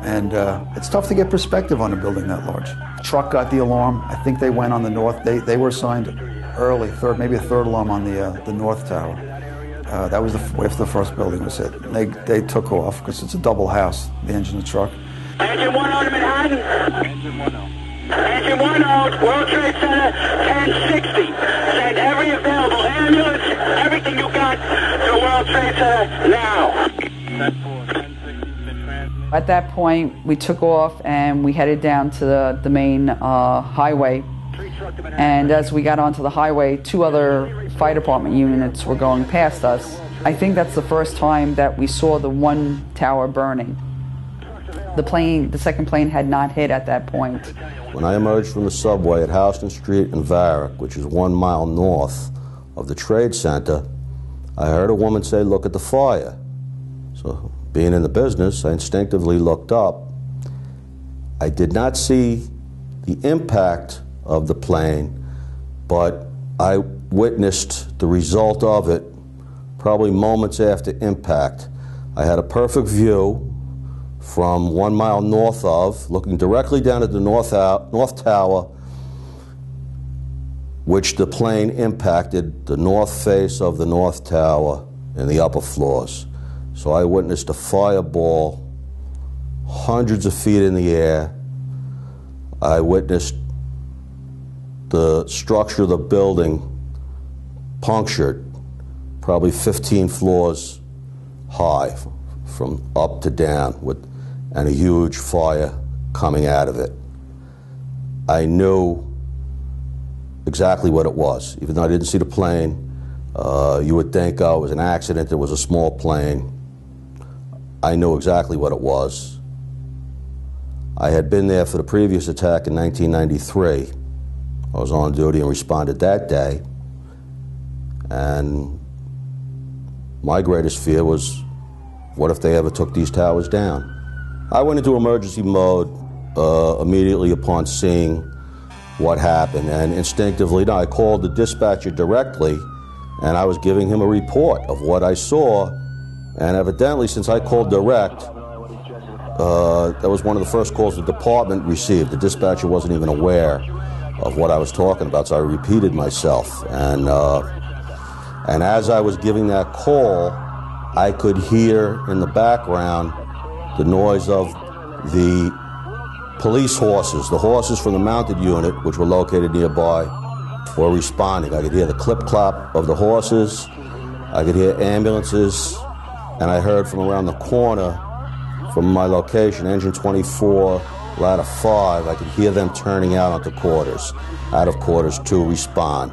And it's tough to get perspective on a building that large. Truck got the alarm. I think they went on the north. They were assigned early, maybe a third alarm on the north tower. That was if the first building was hit. They took off because it's a double house, the engine and truck. Engine 1 out of Manhattan. Engine 1 out. Engine 1 out, World Trade Center, 1060. Send every available ambulance, everything you got to World Trade Center now. At that point, we took off and we headed down to the main highway. And as we got onto the highway, 2 other fire department units were going past us. I think that's the first time that we saw the one tower burning. The second plane had not hit at that point. When I emerged from the subway at Houston Street in Varick, which is 1 mile north of the Trade Center, I heard a woman say, "Look at the fire." So, being in the business, I instinctively looked up. I did not see the impact of the plane, but I witnessed the result of it probably moments after impact. I had a perfect view from 1 mile north of, looking directly down at the north tower, which the plane impacted the north face of the north tower in the upper floors. So I witnessed a fireball hundreds of feet in the air. I witnessed the structure of the building punctured, probably 15 floors high from up to down, and a huge fire coming out of it. I knew exactly what it was. Even though I didn't see the plane, you would think, oh, it was an accident, it was a small plane. I knew exactly what it was. I had been there for the previous attack in 1993. I was on duty and responded that day. And my greatest fear was, what if they ever took these towers down? I went into emergency mode immediately upon seeing what happened, and instinctively, I called the dispatcher directly, and I was giving him a report of what I saw, and evidently, since I called direct, that was one of the first calls the department received. The dispatcher wasn't even aware of what I was talking about, so I repeated myself, and as I was giving that call, I could hear in the background the noise of the police horses, the horses from the mounted unit, which were located nearby, were responding. I could hear the clip-clop of the horses, I could hear ambulances, and I heard from around the corner, from my location, engine 24, ladder 5, I could hear them turning out onto quarters, out of quarters to respond.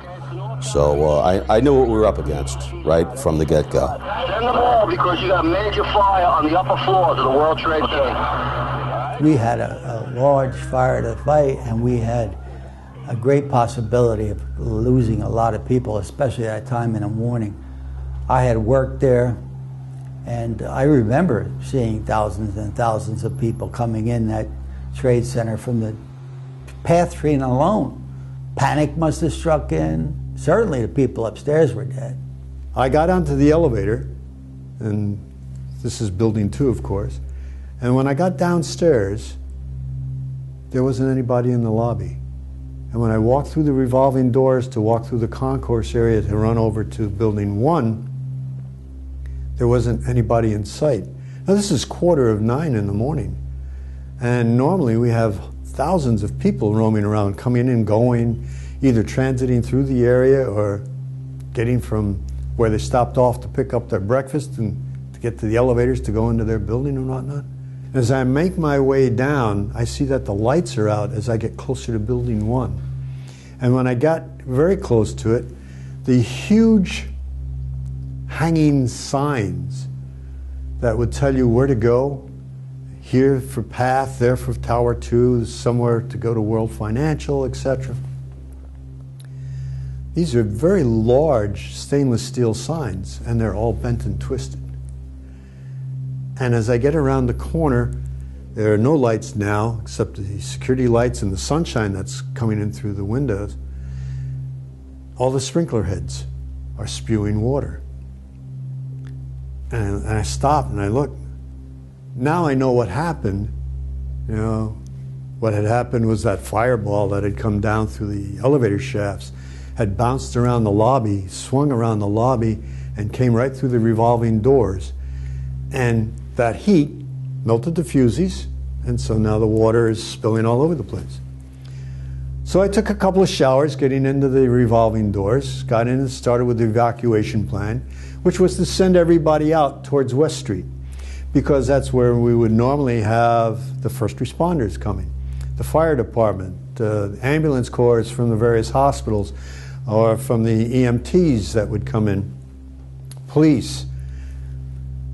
So I knew what we were up against, right from the get-go. Send them all because you got major fire on the upper floors of the World Trade Center. We had a large fire to fight, and we had a great possibility of losing a lot of people, especially at that time in the morning. I had worked there, and I remember seeing thousands and thousands of people coming in that Trade Center from the path train alone. Panic must have struck in. Certainly the people upstairs were dead. I got onto the elevator, and this is building 2, of course, and when I got downstairs, there wasn't anybody in the lobby. And when I walked through the revolving doors to walk through the concourse area to run over to building 1, there wasn't anybody in sight. Now this is 8:45 in the morning, and normally we have thousands of people roaming around, coming and going, either transiting through the area or getting from where they stopped off to pick up their breakfast and to get to the elevators to go into their building and whatnot. As I make my way down, I see that the lights are out as I get closer to building 1. And when I got very close to it, the huge hanging signs that would tell you where to go, here for Path, there for Tower 2, somewhere to go to World Financial, etc. These are very large stainless steel signs, and they're all bent and twisted. And as I get around the corner, There are no lights now except the security lights and the sunshine that's coming in through the windows. All the sprinkler heads are spewing water. And I stopped and I looked. Now I know what happened. You know, what had happened was that fireball that had come down through the elevator shafts had bounced around the lobby, swung around the lobby, and came right through the revolving doors. And that heat melted the fuses, and so now the water is spilling all over the place. So I took a couple of showers getting into the revolving doors, got in and started with the evacuation plan, which was to send everybody out towards West Street, because that's where we would normally have the first responders coming. The fire department, ambulance corps from the various hospitals, or from the EMTs that would come in, police.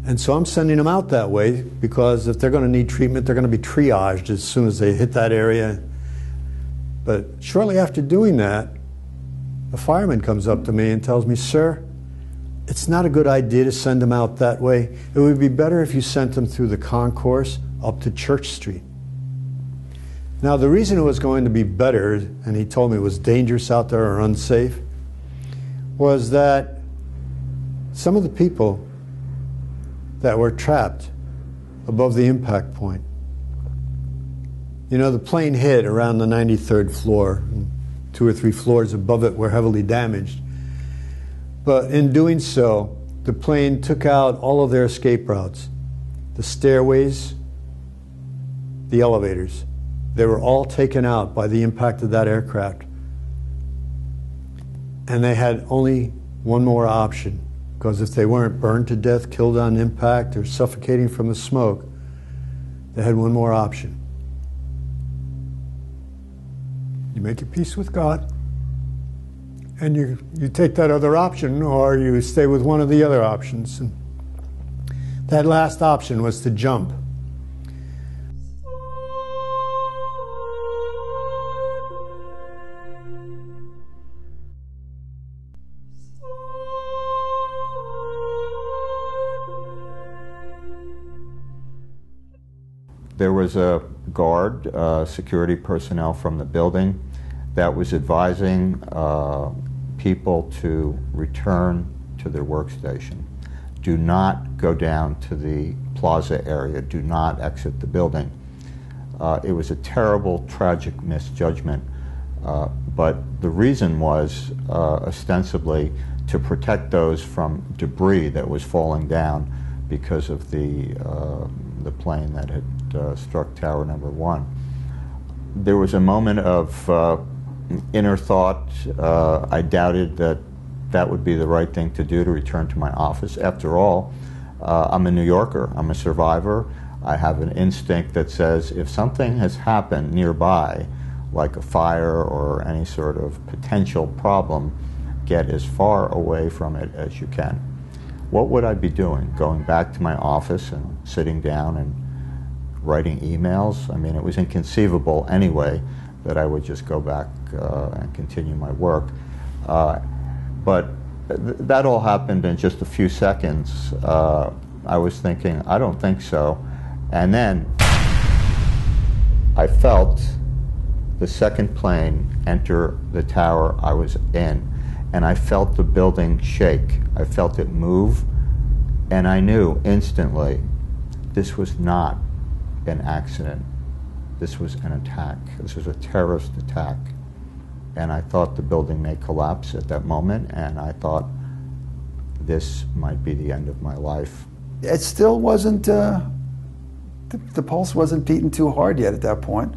And so I'm sending them out that way because if they're going to need treatment, they're going to be triaged as soon as they hit that area. But shortly after doing that, a fireman comes up to me and tells me, "Sir, it's not a good idea to send them out that way. It would be better if you sent them through the concourse up to Church Street." Now, the reason it was going to be better, and he told me it was dangerous out there or unsafe, was that some of the people that were trapped above the impact point, you know, the plane hit around the 93rd floor, and 2 or 3 floors above it were heavily damaged. But in doing so, the plane took out all of their escape routes, the stairways, the elevators. They were all taken out by the impact of that aircraft. And they had only one more option, because if they weren't burned to death, killed on impact, or suffocating from the smoke, they had one more option. You make your peace with God, and you take that other option, or you stay with one of the other options. And that last option was to jump. There was a guard, security personnel from the building that was advising people to return to their workstation. Do not go down to the plaza area. Do not exit the building. It was a terrible, tragic misjudgment, but the reason was ostensibly to protect those from debris that was falling down because of the plane that had struck Tower Number 1. There was a moment of inner thought. I doubted that that would be the right thing to do, to return to my office. After all, I'm a New Yorker. I'm a survivor. I have an instinct that says if something has happened nearby, like a fire or any sort of potential problem, get as far away from it as you can. What would I be doing? Going back to my office and sitting down and writing emails? I mean, it was inconceivable anyway that I would just go back and continue my work. But that all happened in just a few seconds. I was thinking, I don't think so. And then I felt the second plane enter the tower I was in, and I felt the building shake. I felt it move, and I knew instantly this was not an accident. This was an attack. This was a terrorist attack. And I thought the building may collapse at that moment, and I thought this might be the end of my life. It still wasn't, the pulse wasn't beating too hard yet at that point.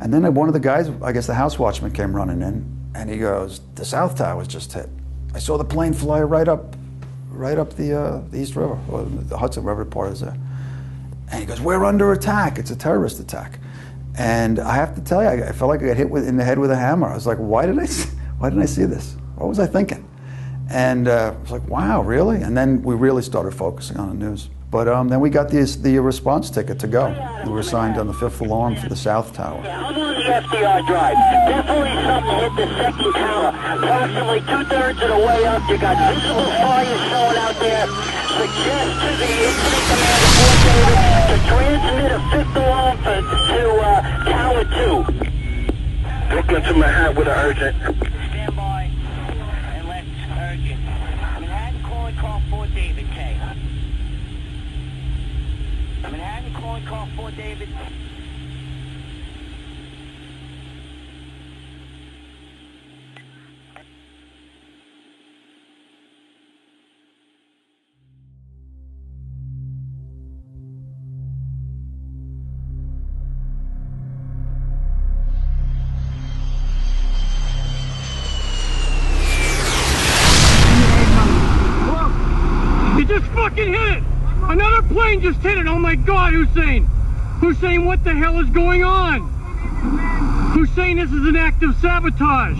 And then one of the guys, I guess the house watchman, came running in, and he goes, "The South Tower was just hit. I saw the plane fly right up the East River, or the Hudson River part is there." And he goes, "We're under attack. It's a terrorist attack." And I have to tell you, I felt like I got hit in the head with a hammer. I was like, why didn't I see this? What was I thinking? And I was like, wow, really? And then we really started focusing on the news. But then we got the response ticket to go. We were assigned on the 5th alarm for the South Tower. I'm on the FDR drive. Definitely something hit the second tower. Approximately 2/3 of the way up. You got visible fires showing out there. suggest to the incident commander Fort David to transmit a fifth alarm to Tower 2. Brooklyn to Manhattan with an urgent. Stand by and let's urgent. Manhattan calling call Fort David, K. Manhattan calling call Fort David. It just fucking hit it! Another plane just hit it! Oh my god, Hussein! Hussein, what the hell is going on? Hussein, this is an act of sabotage!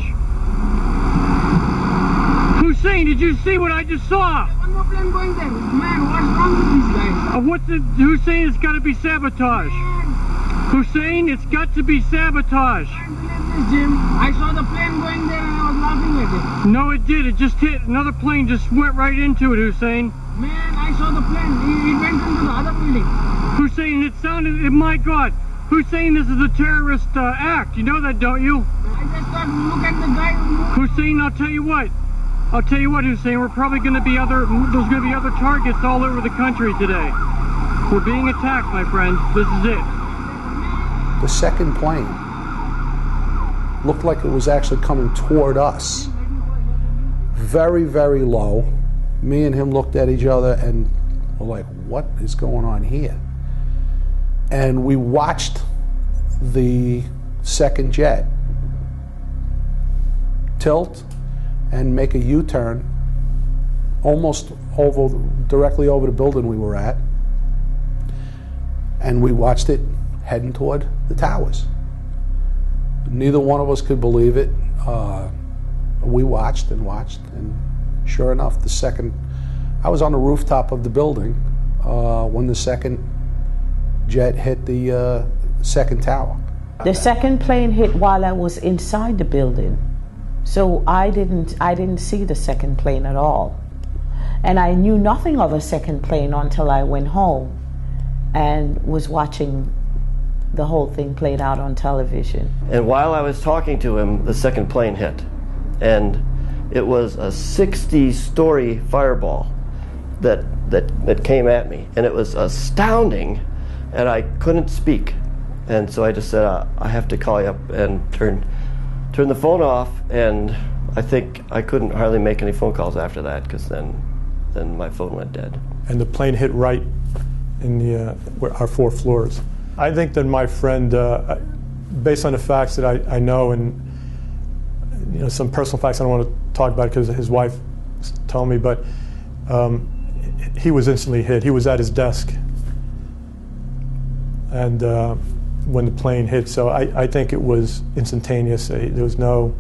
Hussein, did you see what I just saw? One more plane going there. Man, what's wrong with these guys? Hussein, it's gotta be sabotage! Hussein, it's got to be sabotage! Jim, I saw the plane going there and I was laughing at it. No, it did. It just hit. Another plane just went right into it, Hussein. Man, I saw the plane. It went into the other building. Hussein, it sounded... My God. Hussein, this is a terrorist act. You know that, don't you? I just thought, look at the guy who... Hussein, I'll tell you what. Hussein, we're probably going to be there's going to be other targets all over the country today. We're being attacked, my friends. This is it. The second plane looked like it was actually coming toward us. Very, very low. Me and him looked at each other and were like, what is going on here? And we watched the second jet tilt and make a U-turn almost directly over the building we were at. And we watched it heading toward the towers. Neither one of us could believe it. We watched and watched, and sure enough, I was on the rooftop of the building when the second jet hit the second tower. The second plane hit while I was inside the building, so I didn't see the second plane at all, and I knew nothing of a second plane until I went home and was watching the whole thing played out on television. And while I was talking to him, the second plane hit. And it was a 60-story fireball that came at me. And it was astounding, and I couldn't speak. And so I just said, I have to call you up, and turn the phone off. And I think I couldn't hardly make any phone calls after that, because then my phone went dead. And the plane hit right in our 4 floors. I think that my friend, based on the facts that I know, and some personal facts I don't want to talk about because his wife told me, but he was instantly hit. He was at his desk, and when the plane hit, so I think it was instantaneous. There was no,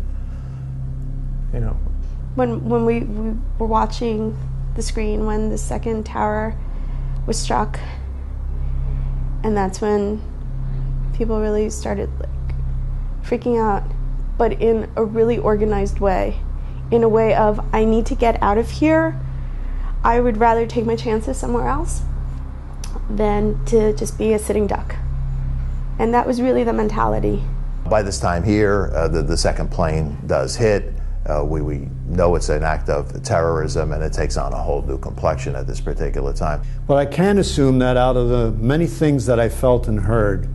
When we were watching the screen when the second tower was struck, and that's when people really started freaking out, but in a really organized way, in a way of, I need to get out of here. I would rather take my chances somewhere else than to just be a sitting duck. And that was really the mentality. By this time here, the second plane does hit. We know it's an act of terrorism, and it takes on a whole new complexion at this particular time. But I can assume that out of the many things that I felt and heard,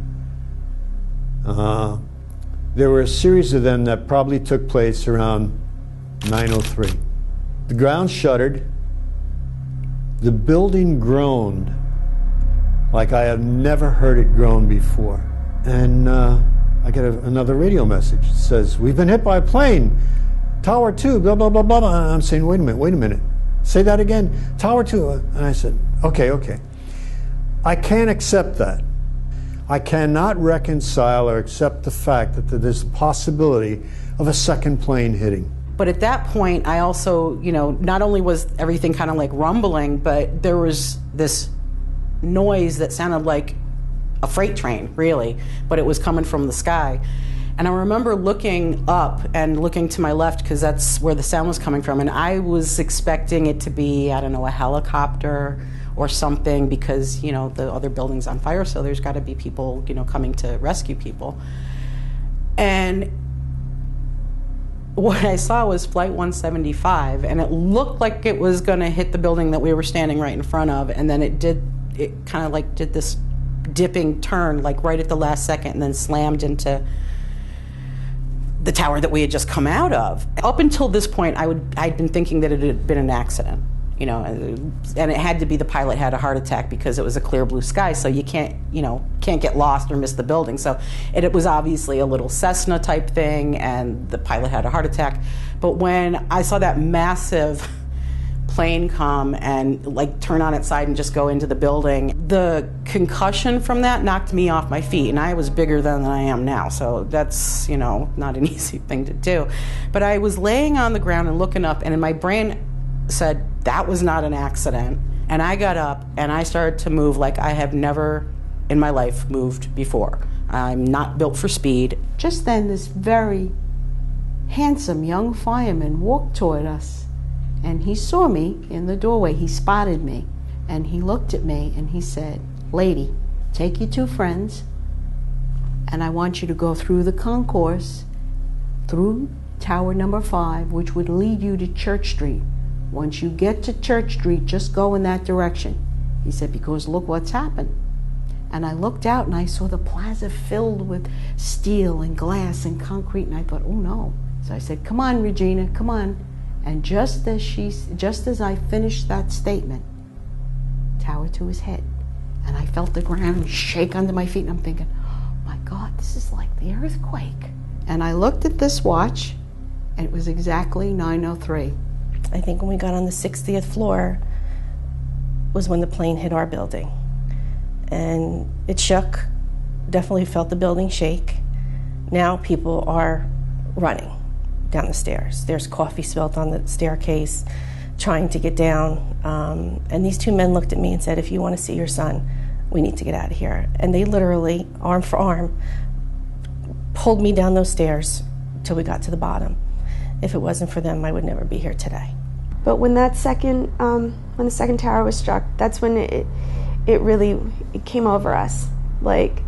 there were a series of them that probably took place around 9:03. The ground shuddered. The building groaned like I have never heard it groan before. And I get another radio message. It says, "We've been hit by a plane. Tower 2, blah, blah, blah, blah, blah." And I'm saying, wait a minute. Say that again. Tower 2. And I said, okay. I can't accept that. I cannot reconcile or accept the fact that there's a possibility of a second plane hitting. But at that point, I also, not only was everything kind of like rumbling, but there was this noise that sounded like a freight train, really, but it was coming from the sky. And I remember looking up and looking to my left because that's where the sound was coming from. And I was expecting it to be, I don't know, a helicopter or something because, you know, the other building's on fire, so there's got to be people, you know, coming to rescue people. And what I saw was Flight 175, and it looked like it was going to hit the building that we were standing right in front of, and then it kind of like did this dipping turn, like right at the last second, and then slammed into the tower that we had just come out of. Up until this point, I'd been thinking that it had been an accident, you know, and it had to be the pilot had a heart attack because it was a clear blue sky, so you can't get lost or miss the building. So it was obviously a little Cessna type thing, and the pilot had a heart attack. But when I saw that massive plane come and like turn on its side and just go into the building, the concussion from that knocked me off my feet, and I was bigger than I am now, so that's, you know, not an easy thing to do. But I was laying on the ground and looking up, and in my brain said that was not an accident, and I got up and I started to move like I have never in my life moved before. I'm not built for speed. Just then this very handsome young fireman walked toward us. And he saw me in the doorway. He spotted me. And he looked at me and he said, "Lady, take your two friends, and I want you to go through the concourse, through tower number 5, which would lead you to Church Street. Once you get to Church Street, just go in that direction." He said, "Because look what's happened." And I looked out and I saw the plaza filled with steel and glass and concrete, and I thought, oh no. So I said, "Come on, Regina, come on." And just as I finished that statement, tower to his head, and I felt the ground shake under my feet, and I'm thinking, oh my God, this is like the earthquake. And I looked at this watch, and it was exactly 9:03. I think when we got on the 60th floor was when the plane hit our building. And it shook, definitely felt the building shake. Now people are running down the stairs. There's coffee spilled on the staircase, trying to get down. And these two men looked at me and said, "If you want to see your son, we need to get out of here." And they literally, arm for arm, pulled me down those stairs till we got to the bottom. If it wasn't for them, I would never be here today. But when that when the second tower was struck, that's when it really came over us. Like,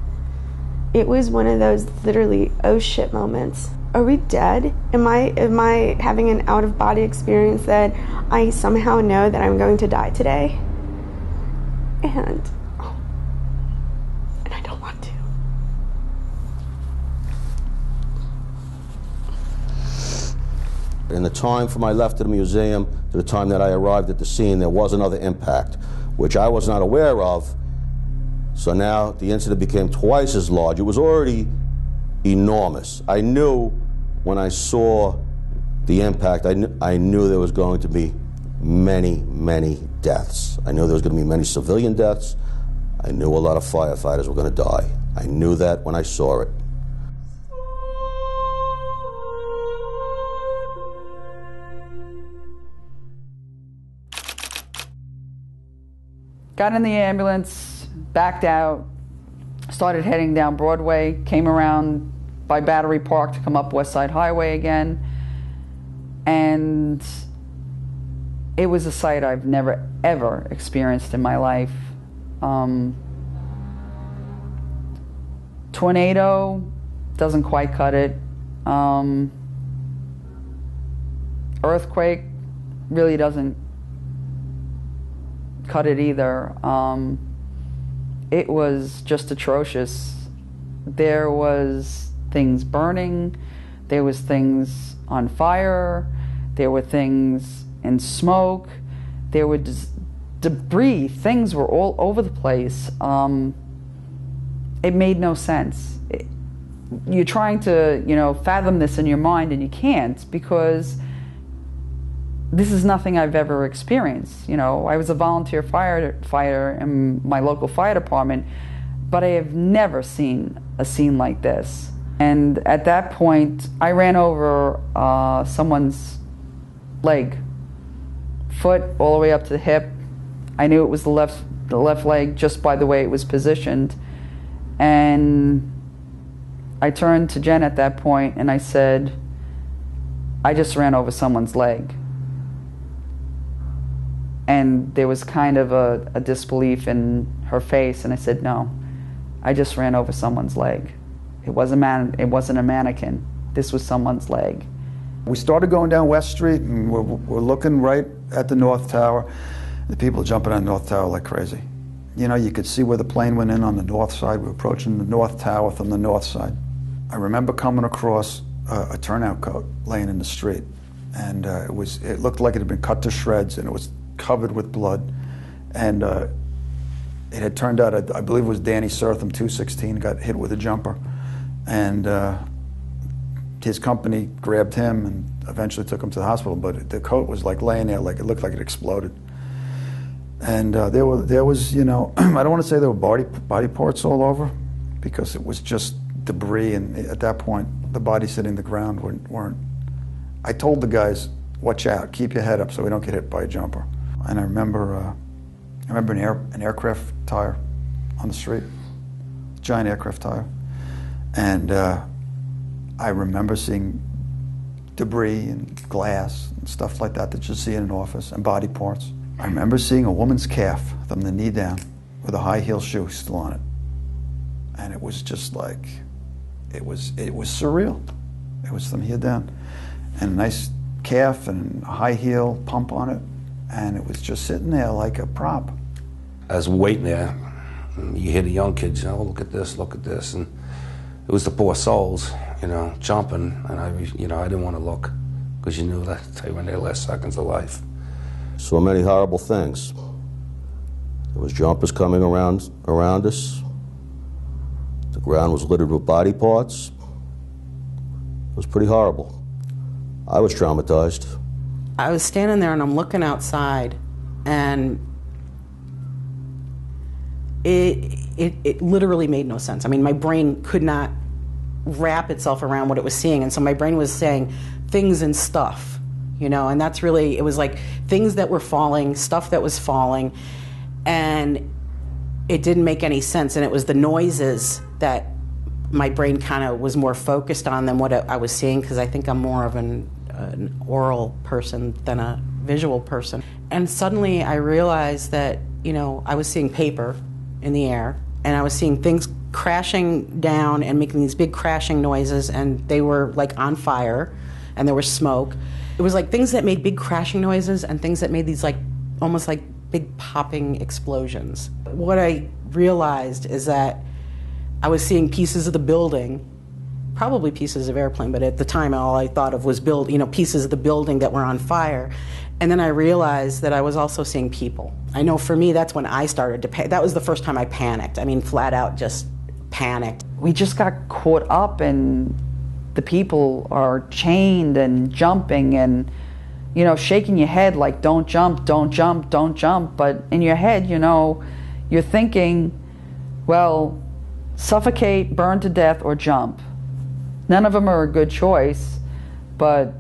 it was one of those literally oh shit moments. Are we dead? Am I having an out-of-body experience that I somehow know that I'm going to die today? And I don't want to. In the time from I left the museum to the time that I arrived at the scene, there was another impact, which I was not aware of. So now the incident became twice as large. It was already enormous. I knew when I saw the impact, I knew there was going to be many, many deaths. I knew there was going to be many civilian deaths. I knew a lot of firefighters were going to die. I knew that when I saw it. Got in the ambulance, backed out, started heading down Broadway, came around by Battery Park to come up West Side Highway again. And it was a sight I've never, ever experienced in my life. Tornado doesn't quite cut it. Earthquake really doesn't cut it either. It was just atrocious. There was things burning, there was things on fire, there were things in smoke, there were debris, things were all over the place. It made no sense. You're trying to, fathom this in your mind, and you can't, because this is nothing I've ever experienced. I was a volunteer firefighter in my local fire department, but I have never seen a scene like this. And at that point, I ran over someone's leg, foot all the way up to the hip. I knew it was the left leg just by the way it was positioned. And I turned to Jen at that point and I said, I just ran over someone's leg. And there was kind of a disbelief in her face, and I said, no, I just ran over someone's leg. It wasn't a mannequin. This was someone's leg. We started going down West Street, and we're looking right at the North Tower. The people jumping on the North Tower like crazy. You know, you could see where the plane went in on the north side. We were approaching the North Tower from the north side. I remember coming across a turnout coat laying in the street, and it looked like it had been cut to shreds, and it was covered with blood. And it had turned out, I believe it was Danny Surtham, 216, got hit with a jumper. And his company grabbed him and eventually took him to the hospital, but the coat was like laying there, like it looked like it exploded. And there was, you know, I don't want to say there were body parts all over, because it was just debris, and at that point, the bodies hitting the ground weren't. I told the guys, watch out, keep your head up so we don't get hit by a jumper. And I remember an aircraft tire on the street, giant aircraft tire. And I remember seeing debris and glass and stuff like that you see in an office, and body parts. I remember seeing a woman's calf from the knee down with a high heel shoe still on it. And it was just like, it was surreal. It was from here down. And a nice calf and a high heel pump on it. And it was just sitting there like a prop. I was waiting there. You hear the young kids, you know, look at this. And it was the poor souls, you know, jumping. And I didn't want to look, because you knew that they were in their last seconds of life. So many horrible things. There was jumpers coming around us. The ground was littered with body parts. It was pretty horrible. I was traumatized. I was standing there and I'm looking outside, and it literally made no sense. I mean, my brain could not wrap itself around what it was seeing, and so my brain was saying things and stuff, you know, and that's really, it was like things that were falling, stuff that was falling, and it didn't make any sense. And it was the noises that my brain kind of was more focused on than what I was seeing, because I think I'm more of an oral person than a visual person. And suddenly I realized that, you know, I was seeing paper in the air, and I was seeing things crashing down and making these big crashing noises, and they were like on fire, and there was smoke. It was like things that made big crashing noises and things that made these like almost like big popping explosions. What I realized is that I was seeing pieces of the building, probably pieces of airplane, but at the time all I thought of was pieces of the building that were on fire. And then I realized that I was also seeing people. I know for me, that's when I started to that was the first time I panicked. I mean, flat out just panicked. We just got caught up, and the people are chained and jumping and, you know, shaking your head like, don't jump, don't jump, don't jump. But in your head, you know, you're thinking, well, suffocate, burn to death, or jump. None of them are a good choice, but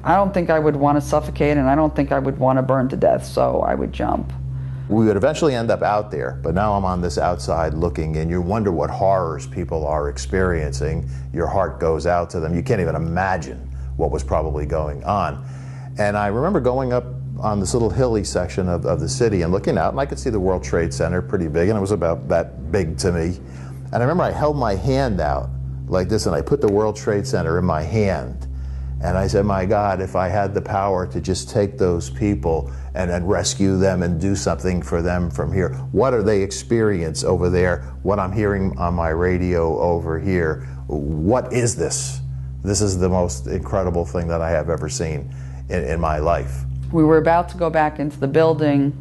I don't think I would want to suffocate, and I don't think I would want to burn to death, so I would jump. We would eventually end up out there, but now I'm on this outside looking, and you wonder what horrors people are experiencing. Your heart goes out to them. You can't even imagine what was probably going on. And I remember going up on this little hilly section of the city and looking out, and I could see the World Trade Center pretty big, and it was about that big to me. And I remember I held my hand out like this, and I put the World Trade Center in my hand. And I said, my God, if I had the power to just take those people and rescue them and do something for them from here, what are they experience over there? What I'm hearing on my radio over here, what is this? This is the most incredible thing that I have ever seen in my life. We were about to go back into the building,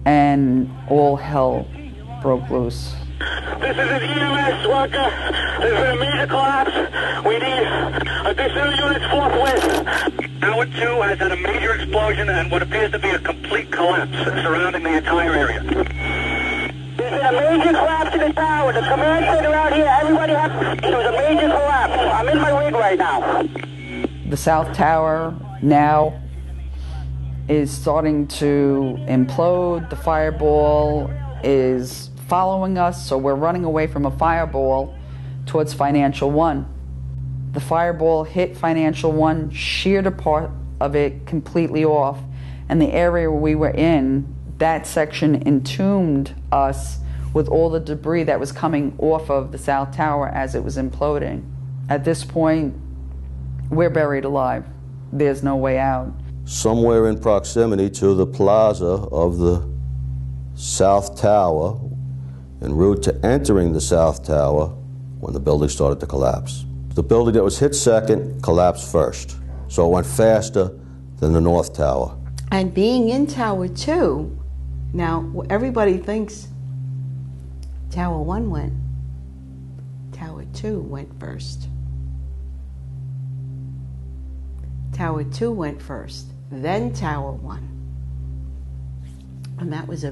and all hell broke loose. This is an EMS worker. There's been a major collapse. We need additional units forthwith. Tower 2 has had a major explosion and what appears to be a complete collapse surrounding the entire area. There's been a major collapse in the tower. The command center out here, everybody it was a major collapse. I'm in my rig right now. The South Tower now is starting to implode. The fireball is following us, so we're running away from a fireball towards Financial One. The fireball hit Financial One, sheared a part of it completely off, and the area we were in, that section entombed us with all the debris that was coming off of the South Tower as it was imploding. At this point, we're buried alive. There's no way out. Somewhere in proximity to the plaza of the South Tower, en route to entering the South Tower, when the building started to collapse. The building that was hit second collapsed first, so it went faster than the North Tower. And being in Tower 2, now everybody thinks Tower 1 went. Tower 2 went first. Tower 2 went first, then Tower 1. And that was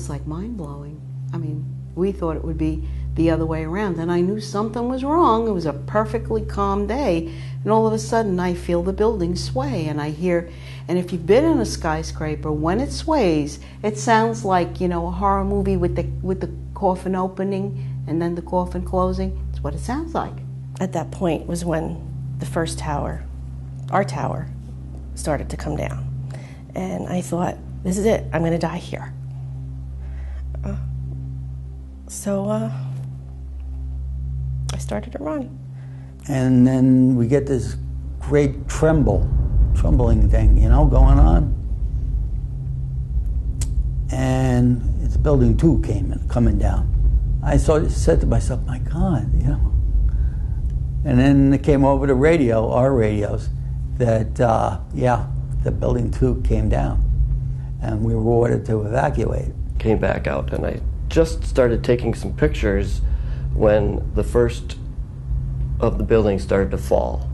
like mind-blowing. I mean, we thought it would be the other way around, and I knew something was wrong. It was a perfectly calm day, and all of a sudden I feel the building sway, and I hear, and if you've been in a skyscraper, when it sways, it sounds like, you know, a horror movie with the coffin opening and then the coffin closing. It's what it sounds like. At that point was when the first tower, our tower, started to come down. And I thought, this is it, I'm gonna die here. So I started to run. And then we get this great trembling thing, you know, going on. And it's building 2 coming down. I said to myself, my God, you know. And then it came over the radio, our radios, that, the building 2 came down. And we were ordered to evacuate. Came back out, and I just started taking some pictures when the first of the buildings started to fall.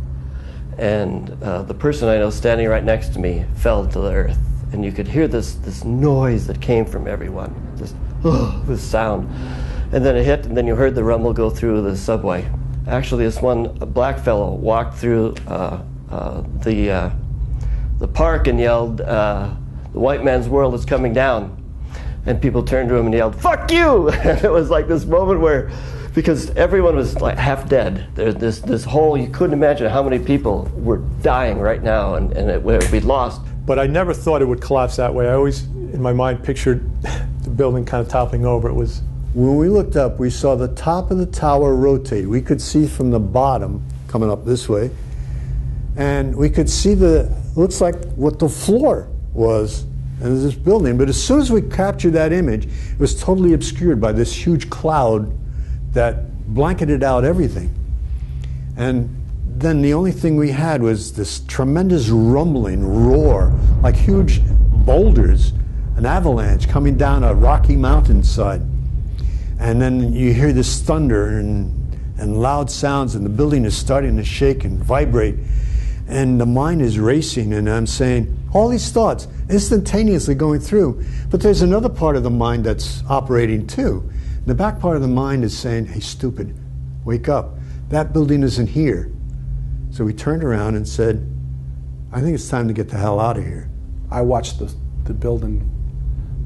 And the person I know standing right next to me fell to the earth. And you could hear this noise that came from everyone, this sound. And then it hit, and then you heard the rumble go through the subway. Actually, this one black fellow walked through the park and yelled, "The white man's world is coming down." And people turned to him and yelled, "Fuck you!" And it was like this moment where, because everyone was like half dead. There's this whole, you couldn't imagine how many people were dying right now, and it would be lost. But I never thought it would collapse that way. I always, in my mind, pictured the building kind of toppling over. It was. When we looked up, we saw the top of the tower rotate. We could see from the bottom, coming up this way, and we could see looks like what the floor was in this building. But as soon as we captured that image, it was totally obscured by this huge cloud that blanketed out everything. And then the only thing we had was this tremendous rumbling roar, like huge boulders, an avalanche coming down a rocky mountainside. And then you hear this thunder and loud sounds, and the building is starting to shake and vibrate. And the mind is racing, and I'm saying, all these thoughts instantaneously going through. But there's another part of the mind that's operating too. The back part of the mind is saying, hey, stupid, wake up. That building isn't here. So we turned around and said, I think it's time to get the hell out of here. I watched the building,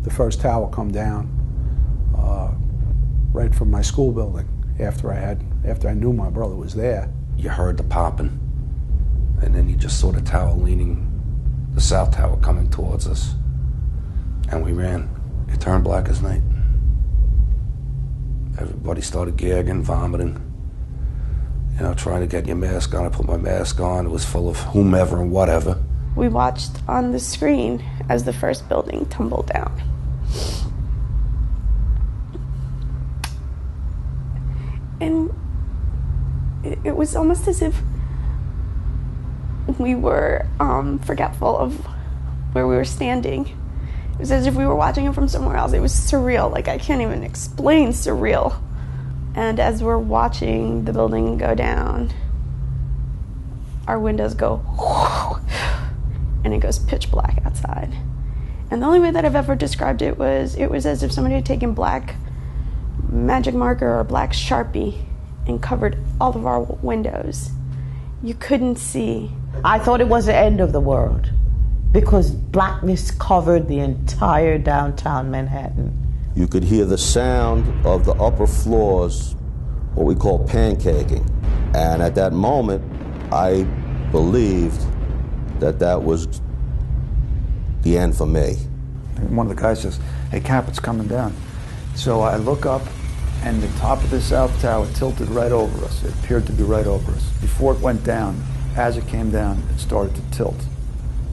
the first tower come down right from my school building after I knew my brother was there. You heard the popping, and then you just saw the tower leaning, the South Tower coming towards us, and we ran. It turned black as night. Everybody started gagging, vomiting, you know, trying to get your mask on. I put my mask on. It was full of whomever and whatever. We watched on the screen as the first building tumbled down. And it was almost as if we were forgetful of where we were standing. It was as if we were watching it from somewhere else. It was surreal. Like, I can't even explain surreal. And as we're watching the building go down, our windows go and it goes pitch black outside. And the only way that I've ever described it was as if somebody had taken black magic marker or black Sharpie and covered all of our windows. You couldn't see. I thought it was the end of the world because blackness covered the entire downtown Manhattan. You could hear the sound of the upper floors what we call pancaking. And at that moment, I believed that that was the end for me. One of the guys says, "Hey, Cap, it's coming down." So I look up, and the top of the south tower tilted right over us. It appeared to be right over us. Before it went down, as it came down, it started to tilt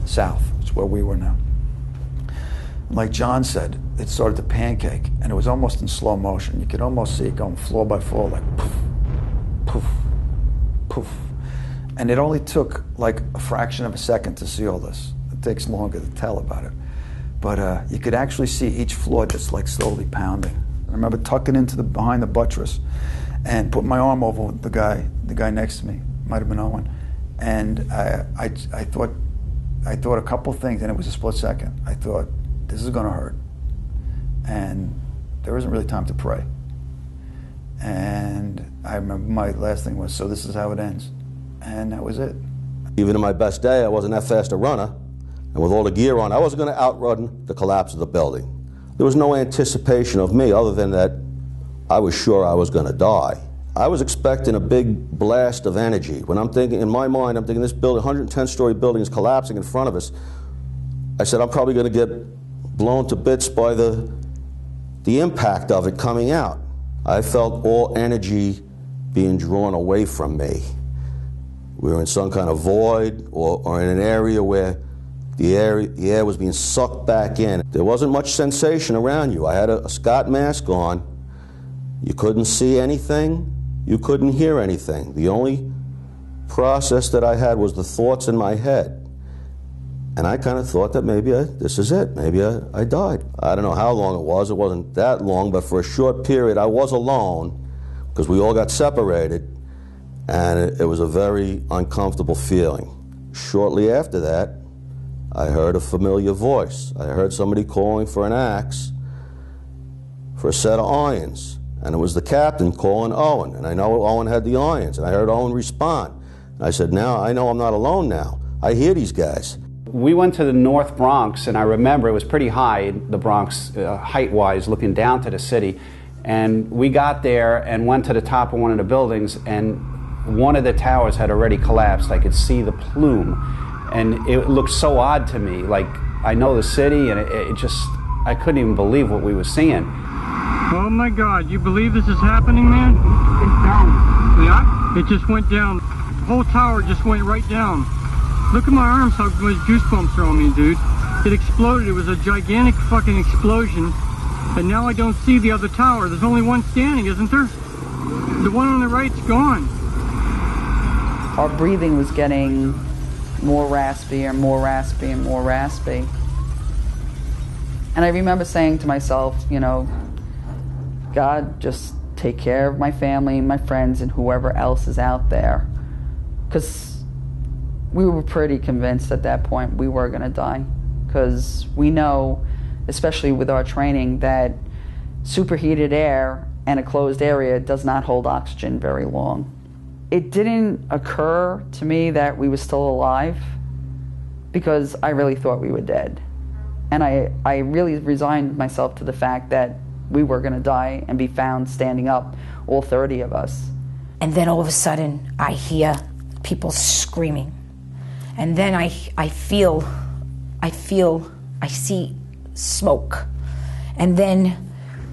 south. It's where we were now. Like John said, it started to pancake, and it was almost in slow motion. You could almost see it going floor by floor, like poof, poof, poof. And it only took like a fraction of a second to see all this. It takes longer to tell about it. But you could actually see each floor just like slowly pounding. I remember tucking into behind the buttress and putting my arm over the guy next to me, might have been Owen, and I thought a couple things, and it was a split second. I thought, this is going to hurt, and there isn't really time to pray. And I remember my last thing was, so this is how it ends, and that was it. Even in my best day, I wasn't that fast a runner, and with all the gear on, I wasn't going to outrun the collapse of the building. There was no anticipation of me other than that I was sure I was going to die. I was expecting a big blast of energy. When I'm thinking, in my mind, I'm thinking this building, 110-story building is collapsing in front of us. I said, I'm probably going to get blown to bits by the impact of it coming out. I felt all energy being drawn away from me. We were in some kind of void or in an area where the air was being sucked back in. There wasn't much sensation around you. I had a Scott mask on. You couldn't see anything. You couldn't hear anything. The only process that I had was the thoughts in my head. And I kind of thought that maybe this is it. Maybe I died. I don't know how long it was. It wasn't that long, but for a short period I was alone because we all got separated, and it was a very uncomfortable feeling. Shortly after that, I heard a familiar voice. I heard somebody calling for an axe, for a set of irons. And it was the captain calling Owen. And I know Owen had the irons. And I heard Owen respond. And I said, now I know I'm not alone now. I hear these guys. We went to the North Bronx, and I remember it was pretty high, the Bronx, height-wise, looking down to the city. And we got there and went to the top of one of the buildings, and one of the towers had already collapsed. I could see the plume. And it looked so odd to me. Like, I know the city, and it just, I couldn't even believe what we were seeing. Oh my God, you believe this is happening, man? It's down. Yeah? It just went down. The whole tower just went right down. Look at my arms, how much goosebumps are on me, dude. It exploded. It was a gigantic fucking explosion. And now I don't see the other tower. There's only one standing, isn't there? The one on the right's gone. Our breathing was getting more raspy and more raspy and more raspy. And I remember saying to myself, you know, God, just take care of my family, my friends, and whoever else is out there. Because we were pretty convinced at that point we were going to die. Because we know, especially with our training, that superheated air and a closed area does not hold oxygen very long. It didn't occur to me that we were still alive because I really thought we were dead. And I really resigned myself to the fact that we were going to die and be found standing up, all 30 of us. And then all of a sudden, I hear people screaming. And then I see smoke. And then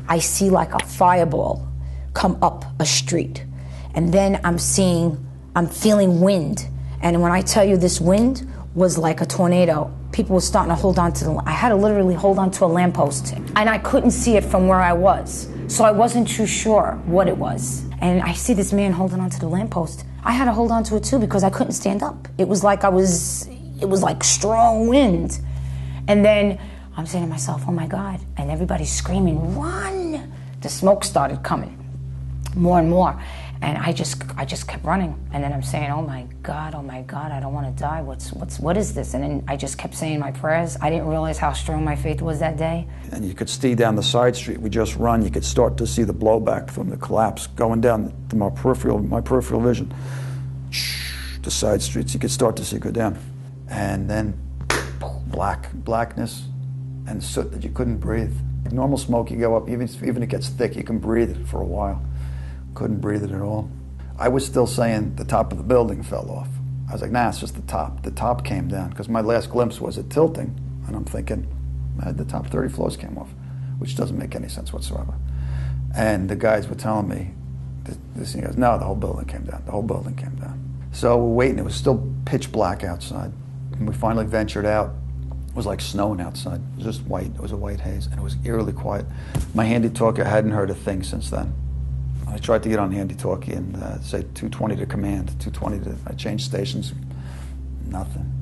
I see like a fireball come up a street. And then I'm feeling wind. And when I tell you this wind was like a tornado, people were starting to hold on to I had to literally hold on to a lamppost. And I couldn't see it from where I was. So I wasn't too sure what it was. And I see this man holding on to the lamppost. I had to hold on to it too because I couldn't stand up. It was like strong wind. And then I'm saying to myself, oh my God. And everybody's screaming, run! The smoke started coming more and more. And I just kept running. And then I'm saying, oh my God, I don't want to die. What is this? And then I just kept saying my prayers. I didn't realize how strong my faith was that day. And you could see down the side street, we just run, you could start to see the blowback from the collapse going down to my peripheral vision. The side streets, you could start to see go down. And then blackness and soot that you couldn't breathe. Normal smoke, you go up, even if it gets thick, you can breathe it for a while. couldn't breathe it at all. I was still saying the top of the building fell off. I was like, nah, it's just the top. The top came down, because my last glimpse was it tilting, and I'm thinking, the top 30 floors came off, which doesn't make any sense whatsoever. And the guys were telling me, this thing goes, no, the whole building came down. The whole building came down. So we're waiting. It was still pitch black outside. And we finally ventured out. It was like snowing outside. It was just white. It was a white haze, and it was eerily quiet. My handy-talkie, I hadn't heard a thing since then. I tried to get on handy-talkie and say 220 to command, 220 to, I changed stations. Nothing.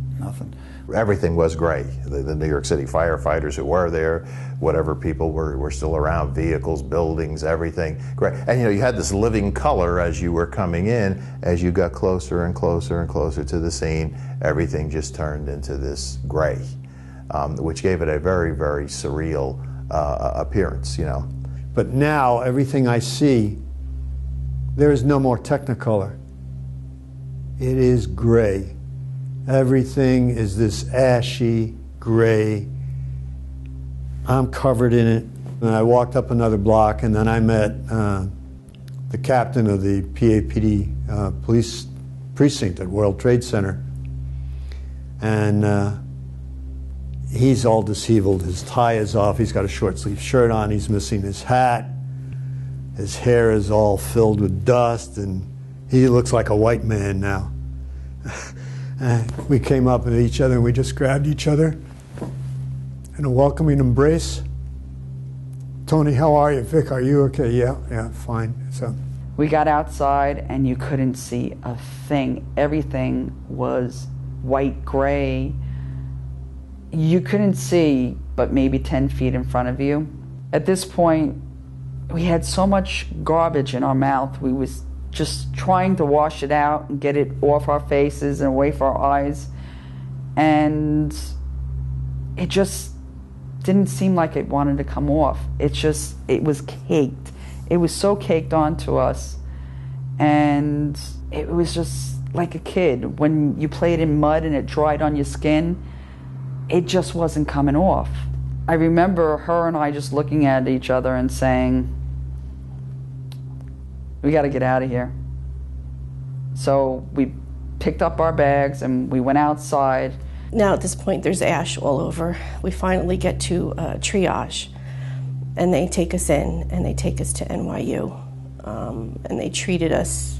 Everything was gray. The New York City firefighters who were there, whatever people were still around, vehicles, buildings, everything gray. And you had this living color as you were coming in. As you got closer and closer and closer to the scene, everything just turned into this gray, which gave it a very, very surreal appearance, But now everything I see, there is no more Technicolor. It is gray. Everything is this ashy gray. I'm covered in it. And I walked up another block, and then I met the captain of the PAPD police precinct at World Trade Center. And he's all disheveled. His tie is off. He's got a short sleeve shirt on. He's missing his hat. His hair is all filled with dust, and he looks like a white man now. We came up at each other and we just grabbed each other in a welcoming embrace. Tony, how are you? Vic, are you okay? Yeah, fine. So we got outside and you couldn't see a thing. Everything was white gray. You couldn't see but maybe 10 feet in front of you. At this point, we had so much garbage in our mouth. We was just trying to wash it out and get it off our faces and away from our eyes. And it just didn't seem like it wanted to come off. It was caked. It was so caked onto us. And it was just like a kid. When you played in mud and it dried on your skin, it just wasn't coming off. I remember her and I just looking at each other and saying, we got to get out of here. So we picked up our bags and we went outside. Now at this point there's ash all over. We finally get to triage, and they take us in and they take us to NYU, and they treated us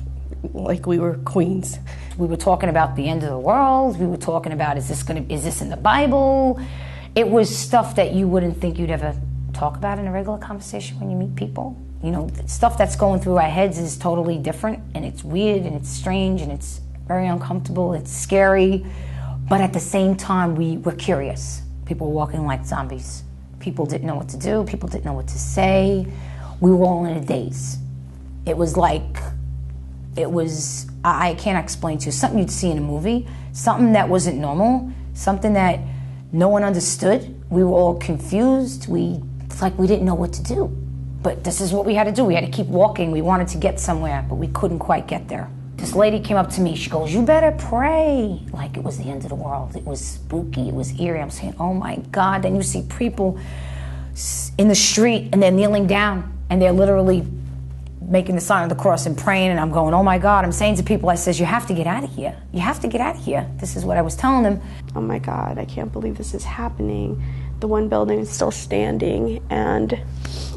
like we were queens. We were talking about the end of the world. We were talking about, is this in the Bible? It was stuff that you wouldn't think you'd ever talk about in a regular conversation when you meet people. Stuff that's going through our heads is totally different, and it's weird, and it's strange, and it's very uncomfortable, it's scary, but at the same time, we were curious. People were walking like zombies. People didn't know what to do, people didn't know what to say. We were all in a daze. It was like, I can't explain to you, something you'd see in a movie, something that wasn't normal, something that no one understood. We were all confused. It's like we didn't know what to do. But this is what we had to do. We had to keep walking. We wanted to get somewhere, but we couldn't quite get there. This lady came up to me. She goes, you better pray. Like it was the end of the world. It was spooky. It was eerie. I'm saying, oh my God. Then you see people in the street and they're kneeling down and they're literally making the sign of the cross and praying. And I'm going, oh my God. I'm saying to people, I says, you have to get out of here. You have to get out of here. This is what I was telling them. Oh my God, I can't believe this is happening. The one building is still standing, and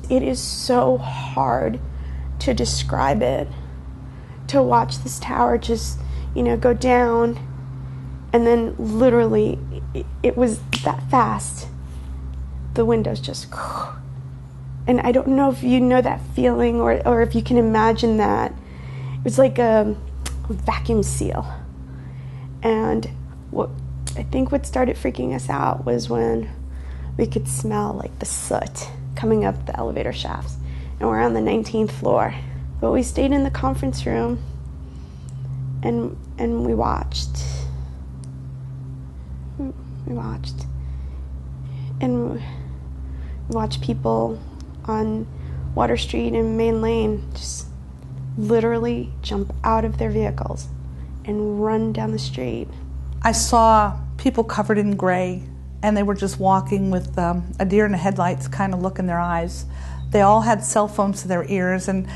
it is so hard to describe it. To watch this tower just, go down, and then literally, it was that fast. The windows just, and I don't know if you know that feeling or if you can imagine that. It was like a vacuum seal. And I think what started freaking us out was when we could smell like the soot coming up the elevator shafts, and we're on the 19th floor. But we stayed in the conference room and we watched. We watched people on Water Street and Main Lane just literally jump out of their vehicles and run down the street. I saw people covered in gray, and they were just walking with a deer in the headlights kind of look in their eyes. They all had cell phones to their ears, and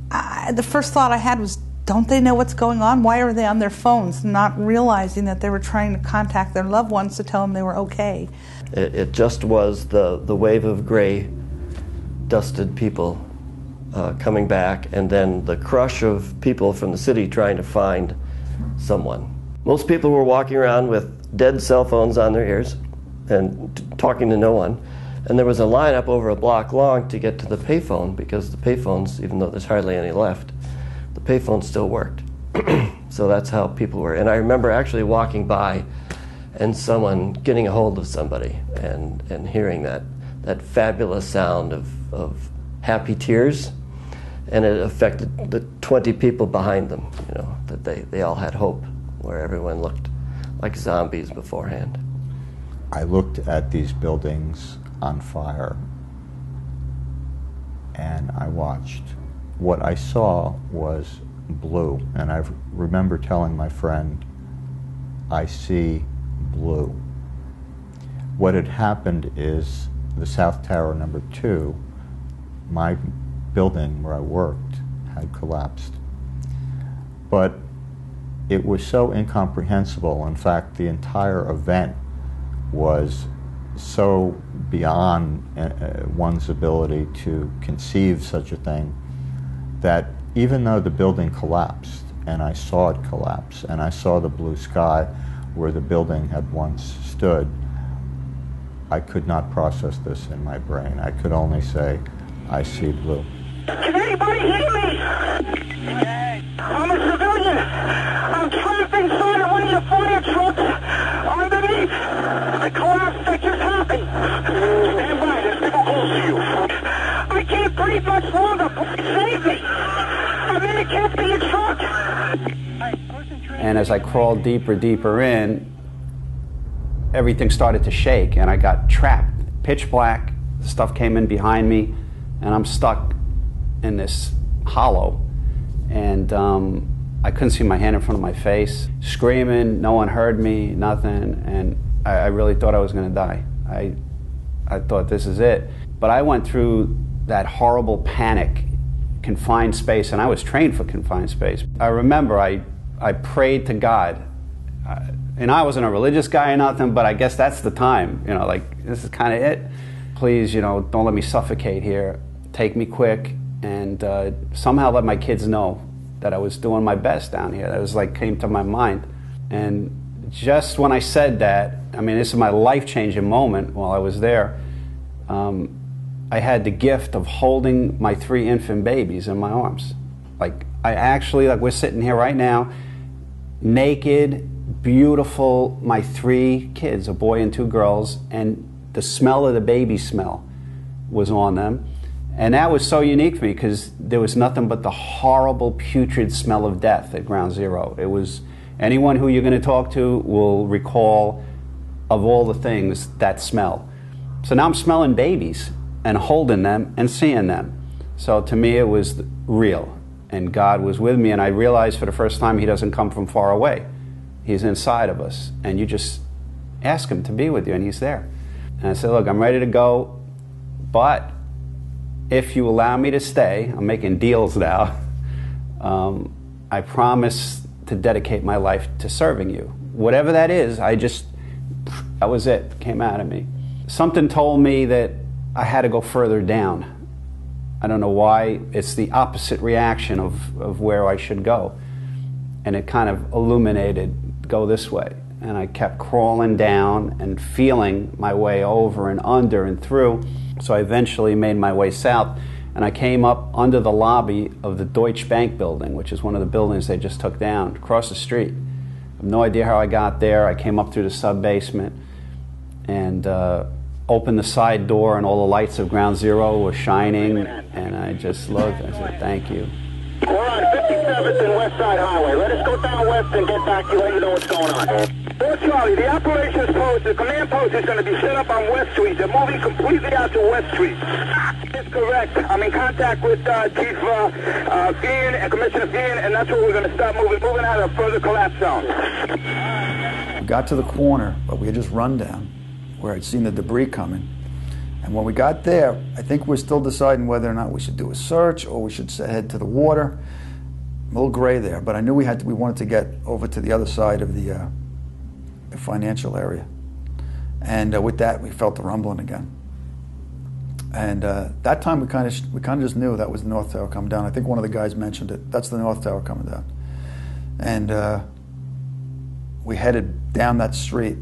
the first thought I had was, don't they know what's going on? Why are they on their phones, not realizing that they were trying to contact their loved ones to tell them they were okay? It just was the wave of gray, dusted people coming back, and then the crush of people from the city trying to find someone. Most people were walking around with dead cell phones on their ears and talking to no one. And there was a lineup over a block long to get to the payphone, because the payphones, even though there's hardly any left, the payphone still worked. So that's how people were. And I remember actually walking by and someone getting a hold of somebody and hearing that fabulous sound of happy tears, and it affected the 20 people behind them, you know, that they all had hope, where everyone looked like zombies beforehand. I looked at these buildings on fire and I watched. What I saw was blue, and I remember telling my friend, I see blue. What had happened is the South Tower number 2, my building where I worked, had collapsed. But it was so incomprehensible. In fact, the entire event was so beyond one's ability to conceive such a thing, that even though the building collapsed, and I saw it collapse, and I saw the blue sky where the building had once stood, I could not process this in my brain. I could only say, I see blue. Can anybody hear me? I'm a civilian. I'm trapped inside of one of your fire trucks underneath. I collapsed. That just happened. Stand by. There's people close to you. I can't breathe much longer. Please save me. I'm in a Cappetto truck. And as I crawled deeper in, everything started to shake, and I got trapped. Pitch black. The stuff came in behind me, and I'm stuck in this hollow, and I couldn't see my hand in front of my face, screaming. No one heard me, nothing, and I really thought I was going to die. I thought, this is it. But I went through that horrible panic, confined space, and I was trained for confined space. I remember I prayed to God, and I wasn't a religious guy or nothing, but I guess that's the time, you know, like, this is kind of it. Please, you know, don't let me suffocate here. Take me quick. And somehow let my kids know that I was doing my best down here. That was like, came to my mind. And just when I said that, I mean, this is my life-changing moment while I was there, I had the gift of holding my 3 infant babies in my arms. Like, I actually, like, we're sitting here right now, naked, beautiful, my 3 kids, a boy and 2 girls, and the smell of the baby smell was on them. And that was so unique for me, because there was nothing but the horrible, putrid smell of death at Ground Zero. It was, anyone who you're going to talk to will recall, of all the things, that smell. So now I'm smelling babies and holding them and seeing them. So to me it was real, and God was with me, and I realized for the first time He doesn't come from far away. He's inside of us, and you just ask Him to be with you, and He's there. And I said, look, I'm ready to go, but if you allow me to stay, I'm making deals now, I promise to dedicate my life to serving you. Whatever that is, that was it, came out of me. Something told me that I had to go further down. I don't know why. It's the opposite reaction of where I should go. And it kind of illuminated, go this way. And I kept crawling down and feeling my way over and under and through. So I eventually made my way south, and I came up under the lobby of the Deutsche Bank building, which is one of the buildings they just took down, across the street. I have no idea how I got there. I came up through the sub-basement and opened the side door, and all the lights of Ground Zero were shining, and I just looked. I said, thank you. We're on 57th and West Side Highway. Let us go down west and get back to you, let you know what's going on. Fort Charlie, the operations post, the command post is going to be set up on West Street. They're moving completely out to West Street. That's correct. I'm in contact with Chief Fian and Commissioner Fian, and that's where we're going to start moving out of further collapse zone. We got to the corner, but we had just run down, where I'd seen the debris coming. And when we got there, I think we're still deciding whether or not we should do a search or we should head to the water. A little gray there, but I knew we wanted to get over to the other side of the financial area. And with that, we felt the rumbling again. And that time, we kind of just knew that was the North Tower coming down. I think one of the guys mentioned it. That's the North Tower coming down. And we headed down that street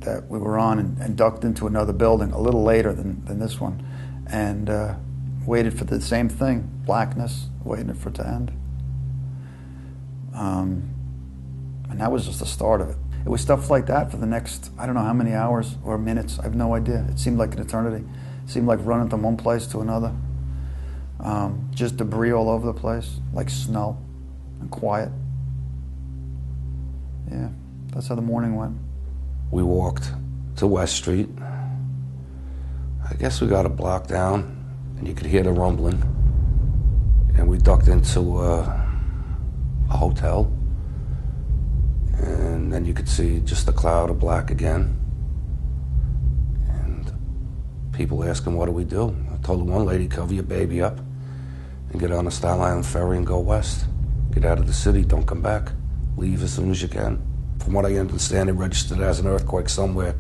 that we were on and ducked into another building a little later than this one, and waited for the same thing, blackness, waiting for it to end. And that was just the start of it. It was stuff like that for the next, I don't know how many hours or minutes, I have no idea. It seemed like an eternity. It seemed like running from one place to another. Just debris all over the place, like snow, and quiet. Yeah, that's how the morning went. We walked to West Street. I guess we got a block down, and you could hear the rumbling. And we ducked into a hotel. And then you could see just a cloud of black again. And people asking, what do we do? I told one lady, cover your baby up and get on the Staten Island ferry and go west. Get out of the city, don't come back. Leave as soon as you can. From what I understand, it registered as an earthquake somewhere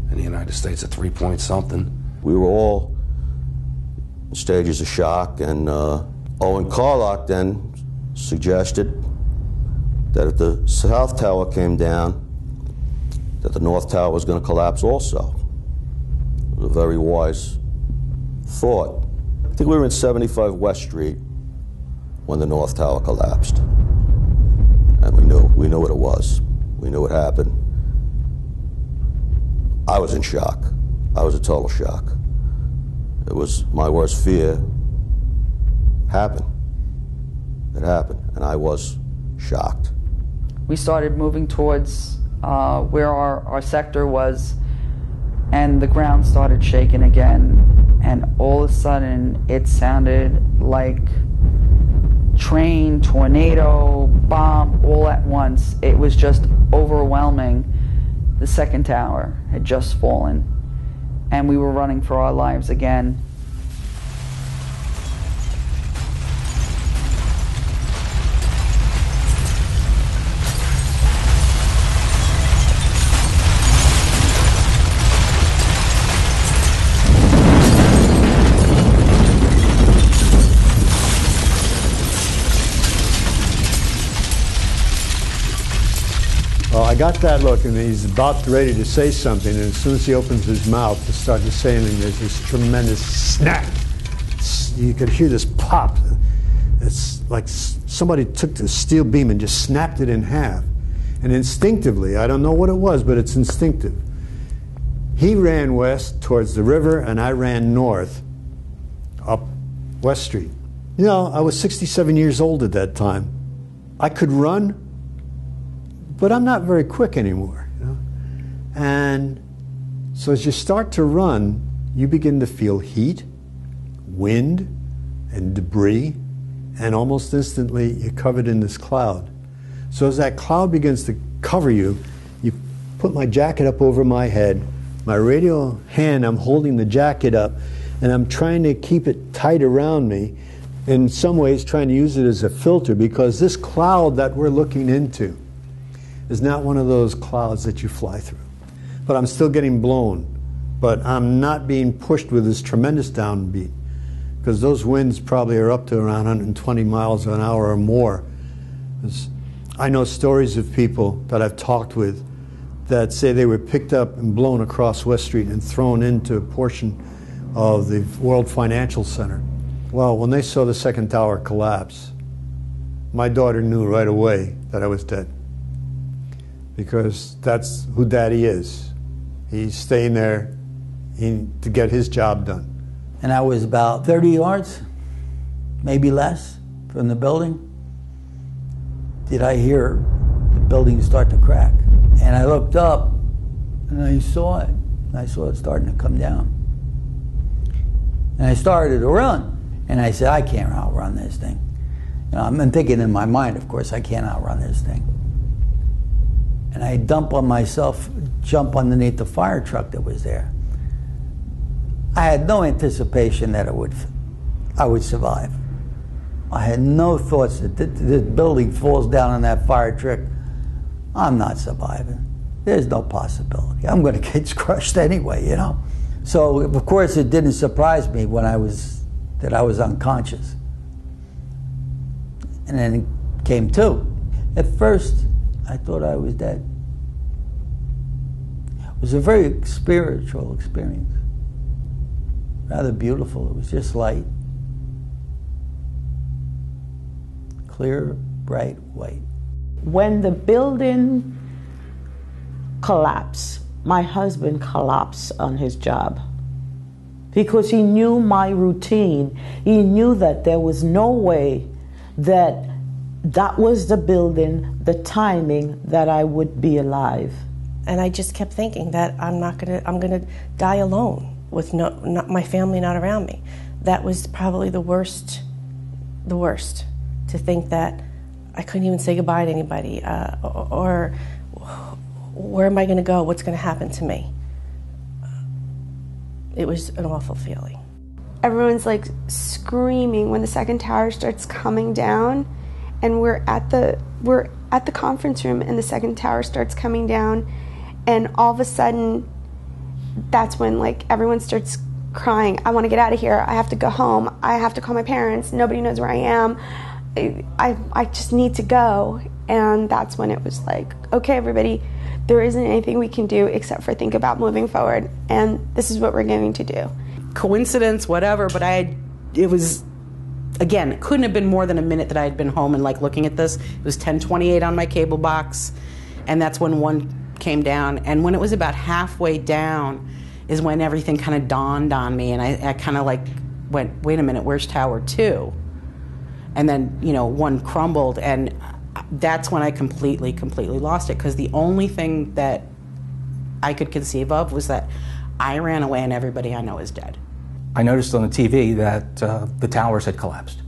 in the United States at 3 something. We were all in stages of shock, and Owen Carlock then suggested that if the South Tower came down, that the North Tower was going to collapse also. It was a very wise thought. I think we were in 75 West Street when the North Tower collapsed. And we knew what it was. We knew what happened. I was in shock. I was a total shock. It was my worst fear. Happened. It happened, and I was shocked. We started moving towards where our sector was, and the ground started shaking again, and all of a sudden it sounded like train, tornado, bomb, all at once. It was just overwhelming. The second tower had just fallen, and we were running for our lives again. Well, I got that look, and he's about ready to say something, and as soon as he opens his mouth to start to say anything, there's this tremendous snap. You could hear this pop. It's like somebody took the steel beam and just snapped it in half. And instinctively, I don't know what it was, but it's instinctive. He ran west towards the river, and I ran north up West Street. You know, I was 67 years old at that time. I could run, but I'm not very quick anymore, you know? And so as you start to run, you begin to feel heat, wind, and debris, and almost instantly you're covered in this cloud. So as that cloud begins to cover you, you put my jacket up over my head, my radial hand, I'm holding the jacket up, and I'm trying to keep it tight around me, in some ways trying to use it as a filter, because this cloud that we're looking into is not one of those clouds that you fly through. But I'm still getting blown. But I'm not being pushed with this tremendous downbeat, because those winds probably are up to around 120 miles an hour or more. I know stories of people that I've talked with that say they were picked up and blown across West Street and thrown into a portion of the World Financial Center. Well, when they saw the second tower collapse, my daughter knew right away that I was dead, because that's who Daddy is. He's staying there to get his job done. And I was about 30 yards, maybe less, from the building. Did I hear the building start to crack? And I looked up, and I saw it. I saw it starting to come down. And I started to run. And I said, I can't outrun this thing. You know, I'm thinking in my mind, of course, I can't outrun this thing. And I dump on myself, jump underneath the fire truck that was there. I had no anticipation that I would survive. I had no thoughts that this building falls down in that fire trick. I'm not surviving. There's no possibility. I'm going to get crushed anyway, you know. So of course it didn't surprise me when I was unconscious. And then it came to. At first, I thought I was dead. It was a very spiritual experience. Rather beautiful. It was just light. Clear, bright, white. When the building collapsed, my husband collapsed on his job because he knew my routine. He knew that there was no way that was the building, the timing that I would be alive. And I just kept thinking that I'm gonna die alone with not my family not around me. That was probably the worst, to think that I couldn't even say goodbye to anybody, or where am I gonna go? What's gonna happen to me? It was an awful feeling. Everyone's like screaming when the second tower starts coming down, and we're at the conference room and the second tower starts coming down, and all of a sudden that's when like everyone starts crying, I want to get out of here, I have to go home, I have to call my parents, nobody knows where I am, I just need to go. And that's when it was like, okay everybody, there isn't anything we can do except for think about moving forward, and this is what we're going to do. Coincidence, whatever, but it was, again, it couldn't have been more than a minute that I had been home and like looking at this. It was 10:28 on my cable box, and that's when one came down. And when it was about halfway down is when everything kind of dawned on me, and I kind of like went, wait a minute, where's Tower 2? And then, you know, one crumbled, and that's when I completely lost it, because the only thing that I could conceive of was that I ran away and everybody I know is dead. I noticed on the TV that the towers had collapsed.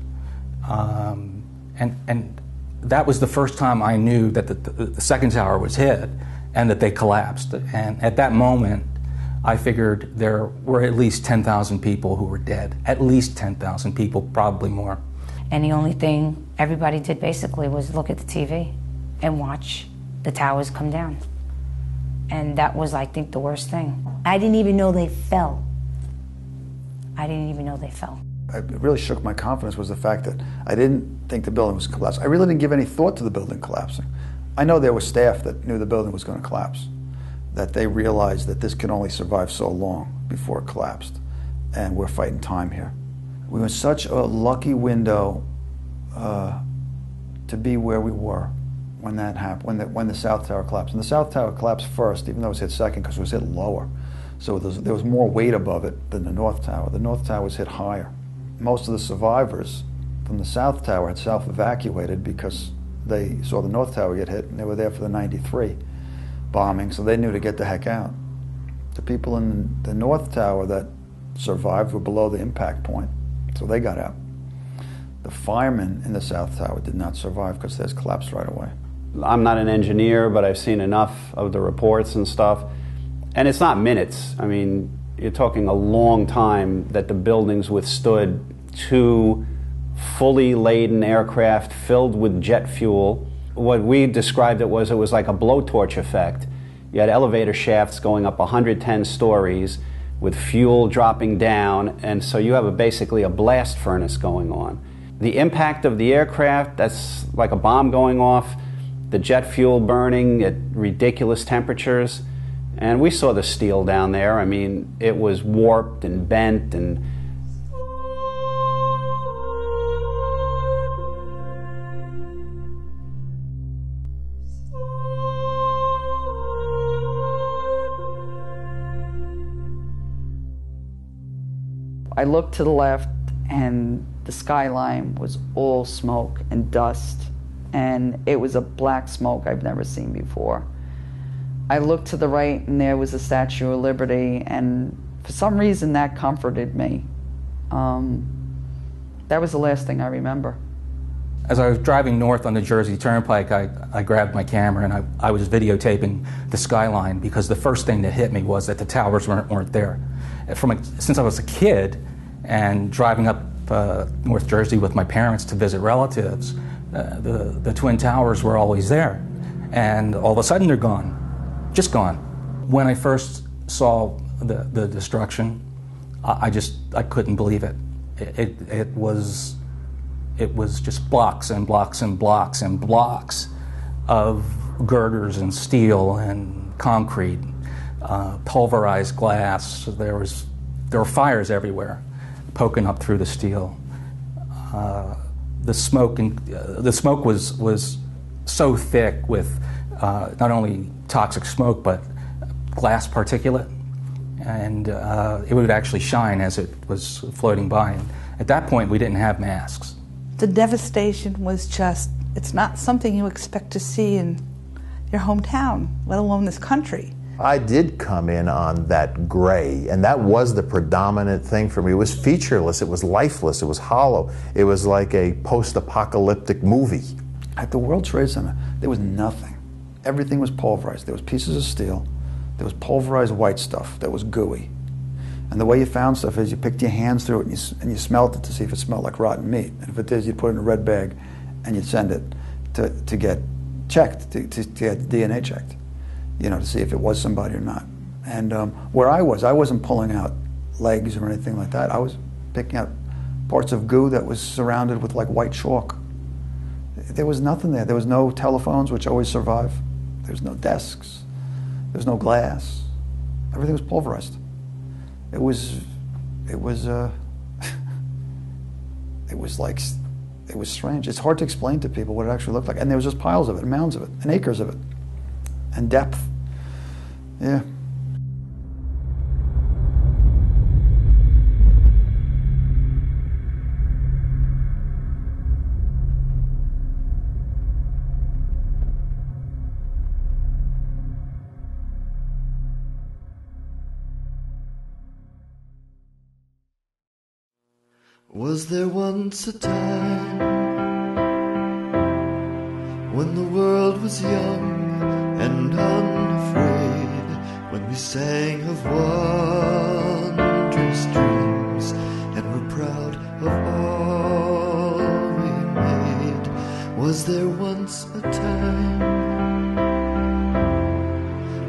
And that was the first time I knew that the second tower was hit and that they collapsed. And at that moment, I figured there were at least 10,000 people who were dead. At least 10,000 people, probably more. And the only thing everybody did basically was look at the TV and watch the towers come down. And that was, I think, the worst thing. I didn't even know they fell. I didn't even know they fell. It really shook my confidence was the fact that I didn't think the building was collapsing. I really didn't give any thought to the building collapsing. I know there was staff that knew the building was going to collapse, that they realized that this can only survive so long before it collapsed, and we're fighting time here. We were in such a lucky window to be where we were when that happened, when the South Tower collapsed. And the South Tower collapsed first, even though it was hit second, because it was hit lower. So there was more weight above it than the North Tower. The North Tower was hit higher. Most of the survivors from the South Tower had self-evacuated because they saw the North Tower get hit, and they were there for the '93 bombing, so they knew to get the heck out. The people in the North Tower that survived were below the impact point, so they got out. The firemen in the South Tower did not survive because theirs collapsed right away. I'm not an engineer, but I've seen enough of the reports and stuff. And it's not minutes. I mean, you're talking a long time that the buildings withstood two fully laden aircraft filled with jet fuel. What we described it was like a blowtorch effect. You had elevator shafts going up 110 stories with fuel dropping down, and so you have basically a blast furnace going on. The impact of the aircraft, that's like a bomb going off, the jet fuel burning at ridiculous temperatures. And we saw the steel down there. I mean, it was warped and bent and... I looked to the left and the skyline was all smoke and dust, and it was a black smoke I've never seen before. I looked to the right and there was the Statue of Liberty, and for some reason that comforted me. That was the last thing I remember. As I was driving north on the Jersey Turnpike, I grabbed my camera and I was videotaping the skyline, because the first thing that hit me was that the towers weren't there. Since I was a kid and driving up North Jersey with my parents to visit relatives, the Twin Towers were always there. And all of a sudden they're gone, just gone. When I first saw the destruction, I couldn't believe it. It was just blocks and blocks and blocks and blocks of girders and steel and concrete, pulverized glass. There were fires everywhere, poking up through the steel. The smoke was so thick with not only toxic smoke but glass particulate, and it would actually shine as it was floating by. And at that point, we didn't have masks. The devastation was just, it's not something you expect to see in your hometown, let alone this country. I did come in on that gray, and that was the predominant thing for me. It was featureless, it was lifeless, it was hollow. It was like a post-apocalyptic movie. At the World Trade Center, there was nothing. Everything was pulverized. There was pieces of steel, there was pulverized white stuff that was gooey. And the way you found stuff is you picked your hands through it and you smelled it to see if it smelled like rotten meat. And if it did, you'd put it in a red bag and you'd send it to get checked, to get DNA checked, you know, to see if it was somebody or not. And where I wasn't pulling out legs or anything like that. I was picking out parts of goo that was surrounded with like white chalk. There was nothing there. There was no telephones, which always survive. There was no desks. There was no glass. Everything was pulverized. It was strange. It's hard to explain to people what it actually looked like. And there was just piles of it, and mounds of it, and acres of it, and depth. Yeah. Was there once a time when the world was young and unafraid, when we sang of wondrous dreams and were proud of all we made? Was there once a time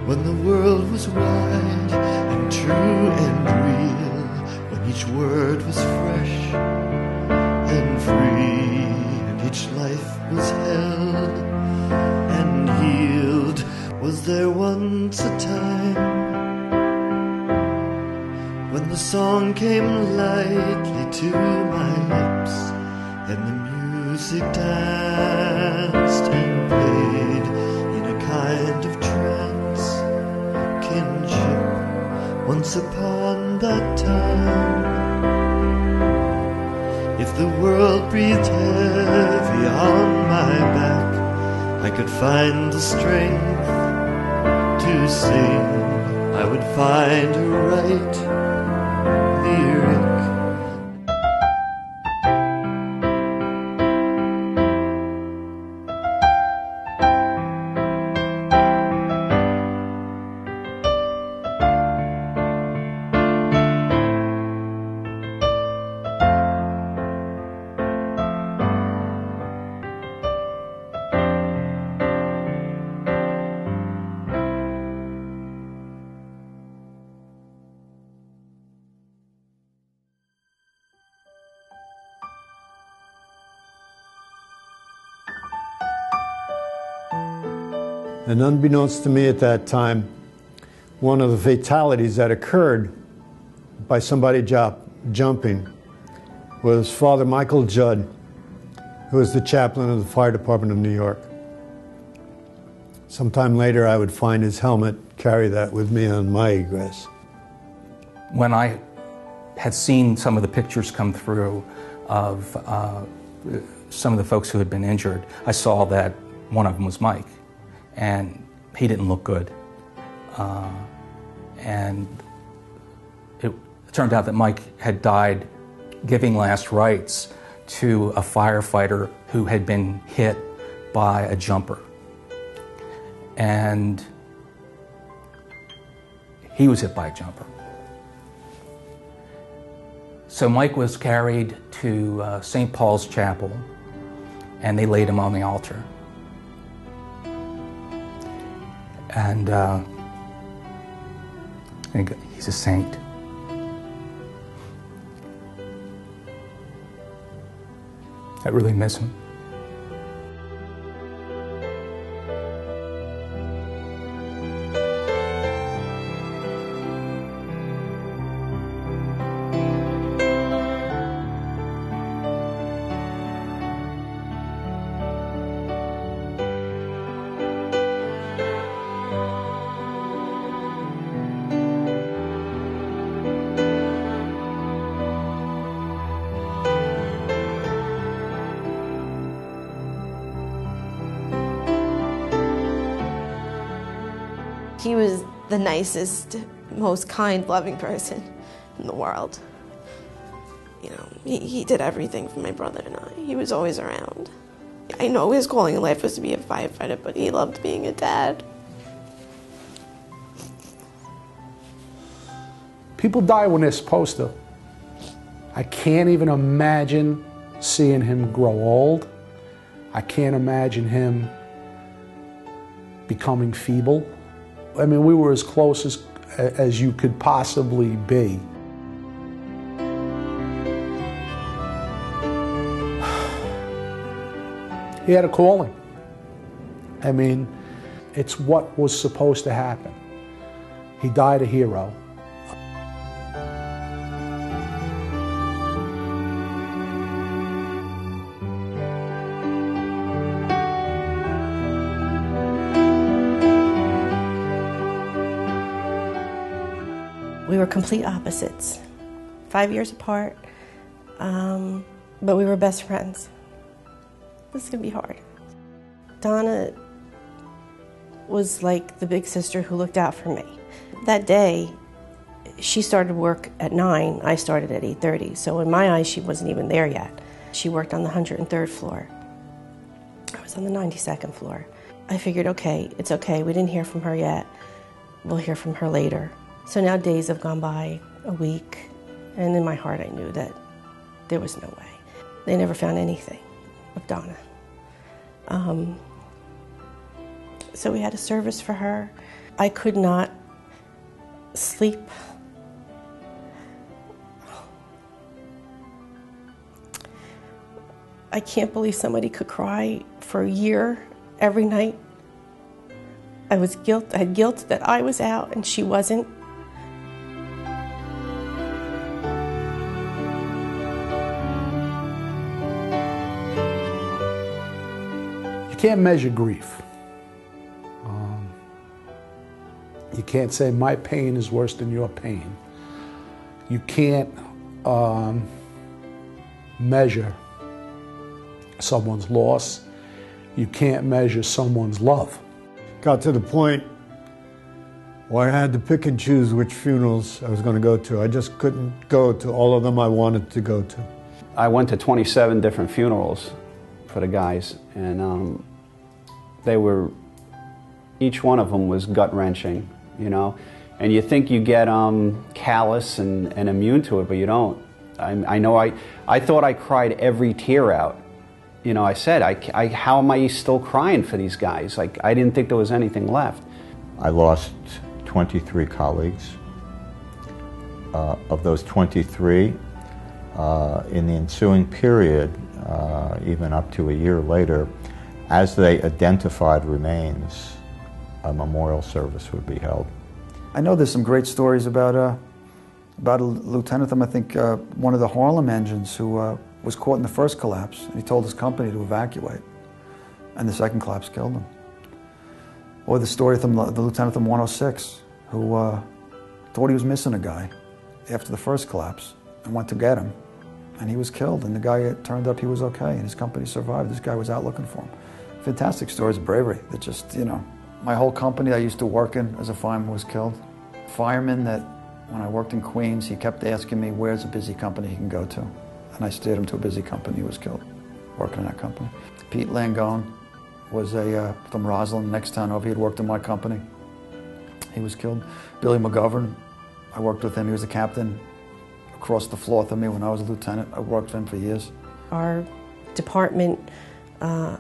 when the world was wide and true and real, when each word was fresh and free, and each life was held and healed? Was there once a time when the song came lightly to my lips, and the music danced and played in a kind of trance, kinship, once upon that time? If the world breathed heavy on my back, I could find the strength to sing. I would find a right lyric. And unbeknownst to me at that time, one of the fatalities that occurred by somebody jumping was Father Michael Judd, who was the chaplain of the Fire Department of New York. Sometime later, I would find his helmet, carry that with me on my egress. When I had seen some of the pictures come through of some of the folks who had been injured, I saw that one of them was Mike, and he didn't look good. And it turned out that Mike had died giving last rites to a firefighter who had been hit by a jumper. And he was hit by a jumper. So Mike was carried to St. Paul's Chapel, and they laid him on the altar. And he's a saint. I really miss him. He was the nicest, most kind, loving person in the world. You know, he did everything for my brother and I. He was always around. I know his calling in life was to be a firefighter, but he loved being a dad. People die when they're supposed to. I can't even imagine seeing him grow old. I can't imagine him becoming feeble. I mean, we were as close as you could possibly be. He had a calling. I mean, it's what was supposed to happen. He died a hero. We were complete opposites, 5 years apart, but we were best friends. This is gonna be hard. Donna was like the big sister who looked out for me. That day, she started work at 9, I started at 8:30, so in my eyes, she wasn't even there yet. She worked on the 103rd floor. I was on the 92nd floor. I figured, okay, it's okay, we didn't hear from her yet. We'll hear from her later. So now days have gone by, a week, and in my heart I knew that there was no way. They never found anything of Donna. So we had a service for her. I could not sleep. I can't believe somebody could cry for a year every night. I had guilt that I was out and she wasn't. You can't measure grief. You can't say my pain is worse than your pain. You can't measure someone's loss. You can't measure someone's love. Got to the point where I had to pick and choose which funerals I was going to go to. I just couldn't go to all of them I wanted to go to. I went to 27 different funerals for the guys, and they were, each one of them was gut-wrenching, you know? And you think you get callous and immune to it, but you don't. I know I thought I cried every tear out. You know, I said, how am I still crying for these guys? Like, I didn't think there was anything left. I lost 23 colleagues. Of those 23, in the ensuing period, even up to a year later, as they identified remains, a memorial service would be held. I know there's some great stories about a lieutenant, I think one of the Harlem engines who was caught in the first collapse, and he told his company to evacuate, and the second collapse killed him. Or the story of the lieutenant from 106, who thought he was missing a guy after the first collapse, and went to get him, and he was killed, and the guy, it turned up he was okay, and his company survived. This guy was out looking for him. Fantastic stories of bravery that just, you know, my whole company I used to work in as a fireman was killed. Fireman that, when I worked in Queens, he kept asking me, where's a busy company he can go to? and I steered him to a busy company. He was killed working in that company. Pete Langone was from Roslyn, next town over. He had worked in my company. He was killed. Billy McGovern, I worked with him. He was a captain across the floor from me when I was a lieutenant. I worked with him for years. Our department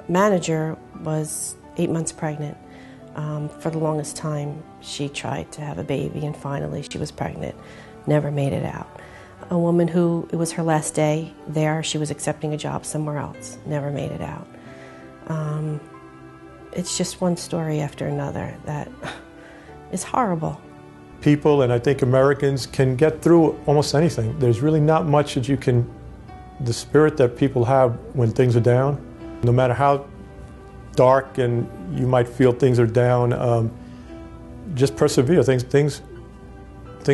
manager was 8 months pregnant. For the longest time, she tried to have a baby, and finally she was pregnant. Never made it out. A woman who, it was her last day there, she was accepting a job somewhere else. Never made it out. It's just one story after another that is horrible. People, and I think Americans, can get through almost anything. There's really not much that you can, the spirit that people have when things are down, no matter how dark and you might feel things are down, just persevere. Things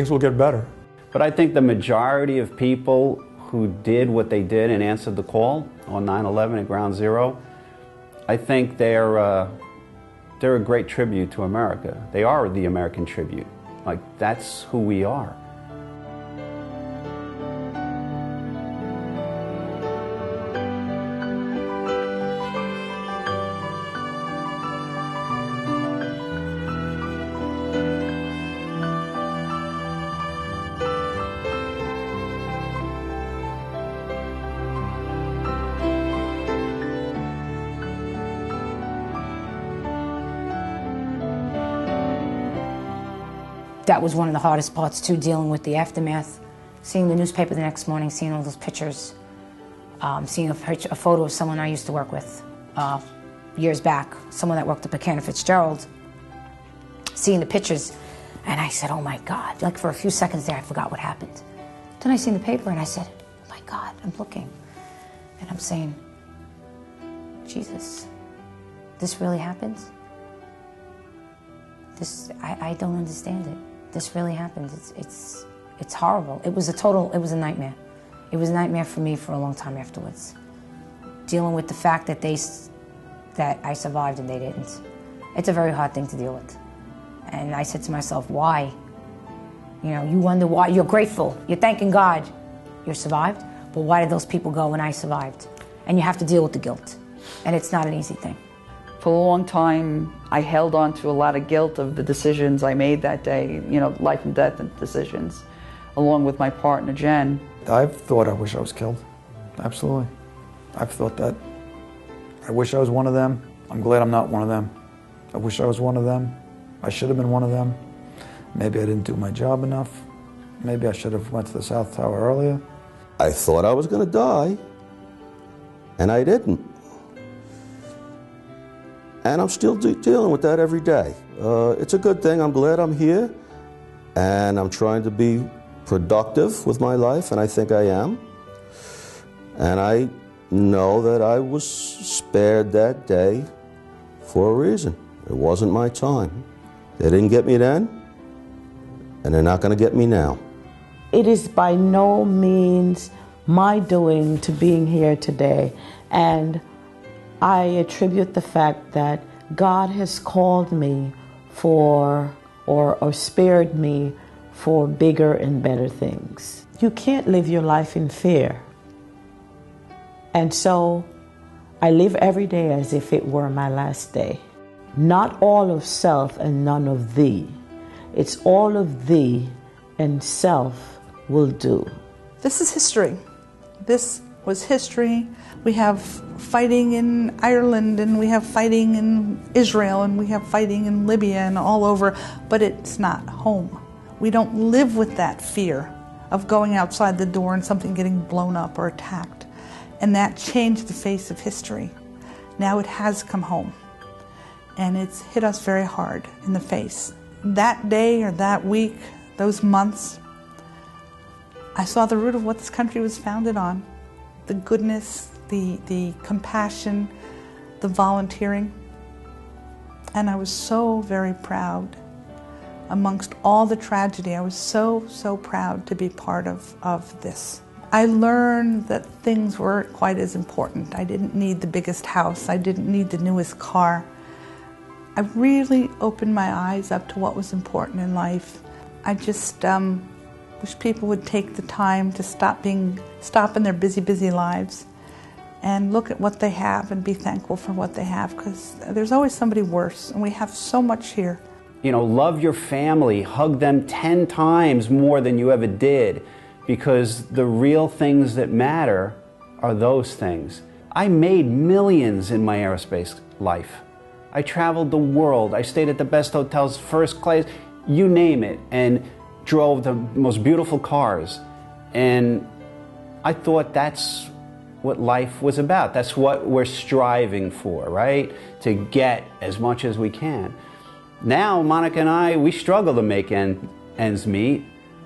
will get better. But I think the majority of people who did what they did and answered the call on 9/11 at Ground Zero, I think they're a great tribute to America. They are the American tribute. Like, that's who we are. That was one of the hardest parts too, dealing with the aftermath. Seeing the newspaper the next morning, seeing all those pictures, seeing a photo of someone I used to work with years back, someone that worked up at Cantor Fitzgerald, seeing the pictures, and I said, oh my God. Like for a few seconds there, I forgot what happened. Then I seen the paper and I said, oh my God, I'm looking. And I'm saying, Jesus, this really happened? I don't understand it. This really happened. It's horrible. It was a nightmare. It was a nightmare for me for a long time afterwards. Dealing with the fact that I survived and they didn't. It's a very hard thing to deal with. And I said to myself, why? You know, you wonder why. You're grateful. You're thanking God you survived, but why did those people go when I survived? And you have to deal with the guilt. And it's not an easy thing. For a long time, I held on to a lot of guilt of the decisions I made that day, you know, life and death decisions, along with my partner, Jen. I've thought I wish I was killed. Absolutely. I've thought that. I wish I was one of them. I'm glad I'm not one of them. I wish I was one of them. I should have been one of them. Maybe I didn't do my job enough. Maybe I should have went to the South Tower earlier. I thought I was going to die, and I didn't. And I'm still dealing with that every day. It's a good thing. I'm glad I'm here, and I'm trying to be productive with my life, and I think I am. And I know that I was spared that day for a reason. It wasn't my time. They didn't get me then, and they're not going to get me now. It is by no means my doing to being here today, and I attribute the fact that God has called me for, or spared me for bigger and better things. You can't live your life in fear. And so I live every day as if it were my last day. Not all of self and none of thee. It's all of thee and self will do. This is history. This was history. We have fighting in Ireland, and we have fighting in Israel, and we have fighting in Libya and all over, but it's not home. We don't live with that fear of going outside the door and something getting blown up or attacked. And that changed the face of history. Now it has come home, and it's hit us very hard in the face. That day or that week, those months, I saw the root of what this country was founded on. The goodness, the compassion, the volunteering. And I was so very proud. Amongst all the tragedy, I was so proud to be part of this. I learned that things weren't quite as important. I didn't need the biggest house. I didn't need the newest car. I really opened my eyes up to what was important in life. I just Wish people would take the time to stop in their busy lives and look at what they have and be thankful for what they have, because there's always somebody worse, and we have so much here. You know, love your family, hug them 10 times more than you ever did, because the real things that matter are those things. I made millions in my aerospace life. I traveled the world. I stayed at the best hotels, first class, you name it, and drove the most beautiful cars. And I thought that's what life was about. That's what we're striving for, right? To get as much as we can. Now, Monica and I, we struggle to make ends meet,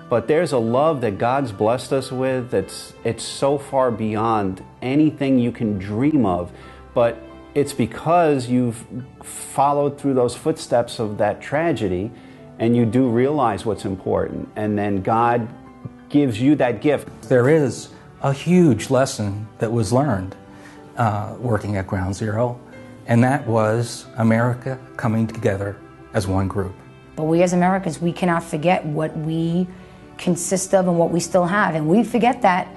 but there's a love that God's blessed us with it's so far beyond anything you can dream of. But it's because you've followed through those footsteps of that tragedy, and you do realize what's important, and then God gives you that gift. There is a huge lesson that was learned working at Ground Zero, and that was America coming together as one group. But we as Americans, we cannot forget what we consist of and what we still have. And we forget that,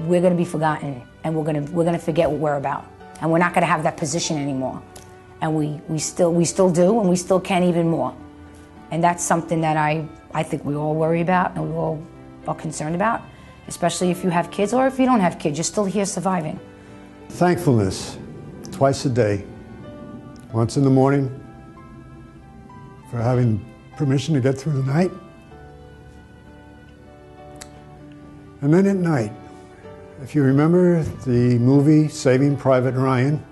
we're going to be forgotten, and we're going to forget what we're about. And we're not going to have that position anymore. And we still do, and we still can even more. And that's something that I think we all worry about and we all are concerned about, especially if you have kids, or if you don't have kids, you're still here surviving. Thankfulness, twice a day. Once in the morning for having permission to get through the night. And then at night, if you remember the movie Saving Private Ryan,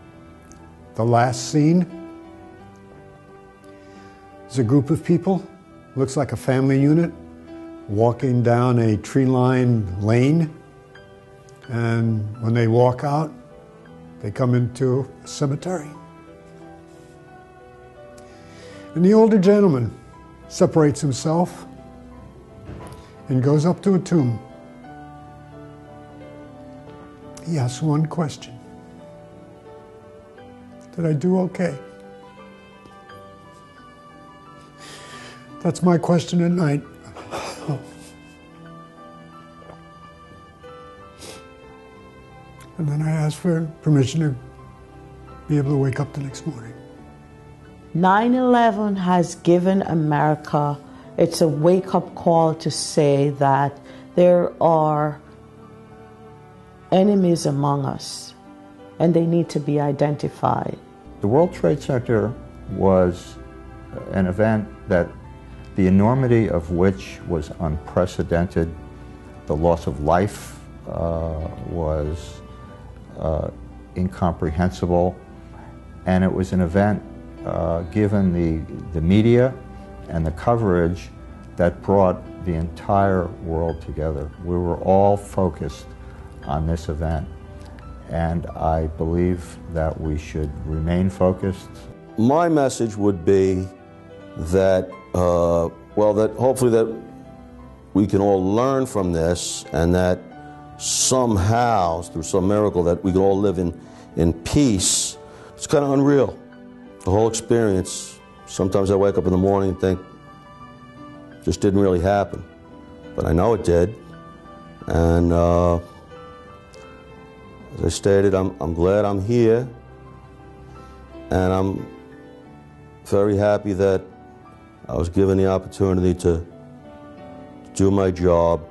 the last scene, there's a group of people, looks like a family unit, walking down a tree-lined lane. And when they walk out, they come into a cemetery. And the older gentleman separates himself and goes up to a tomb. He asks one question. Did I do okay? That's my question at night. And then I ask for permission to be able to wake up the next morning. 9/11 has given America, it's a wake-up call to say that there are enemies among us, and they need to be identified. The World Trade Center was an event that the enormity of which was unprecedented. The loss of life was incomprehensible, and it was an event given the media and the coverage that brought the entire world together. We were all focused on this event, and I believe that we should remain focused. My message would be that, that hopefully that we can all learn from this, and that somehow, through some miracle, that we can all live in peace. It's kind of unreal, the whole experience. Sometimes I wake up in the morning and think, it just didn't really happen. But I know it did. And as I stated, I'm glad I'm here, and I'm very happy that I was given the opportunity to do my job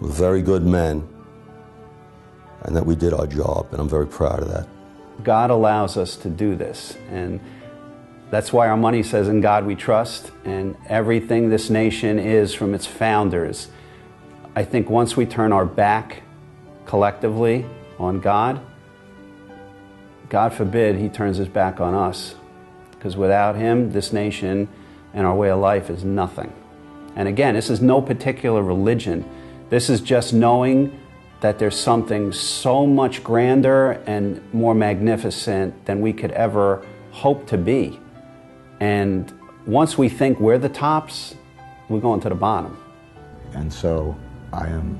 with very good men, and that we did our job, and I'm very proud of that. God allows us to do this, and that's why our money says, "In God we trust," and everything this nation is from its founders. I think once we turn our back collectively on God, God forbid He turns His back on us, because without Him, this nation and our way of life is nothing. And again, this is no particular religion. This is just knowing that there's something so much grander and more magnificent than we could ever hope to be. And once we think we're the tops, we're going to the bottom. And so I am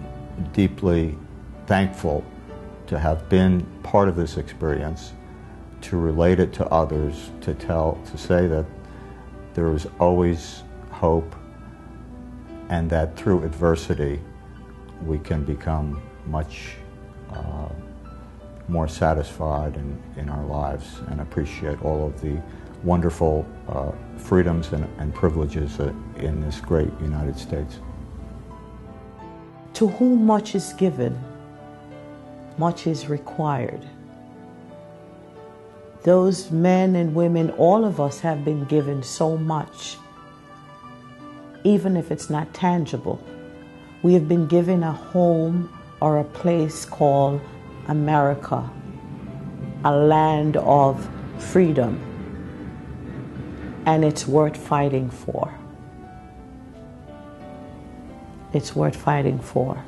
deeply thankful to have been part of this experience, to relate it to others, to say that there is always hope, and that through adversity we can become much more satisfied in our lives and appreciate all of the wonderful freedoms and privileges in this great United States. To whom much is given, much is required. Those men and women, all of us have been given so much, even if it's not tangible. We have been given a home or a place called America, a land of freedom, and it's worth fighting for. It's worth fighting for.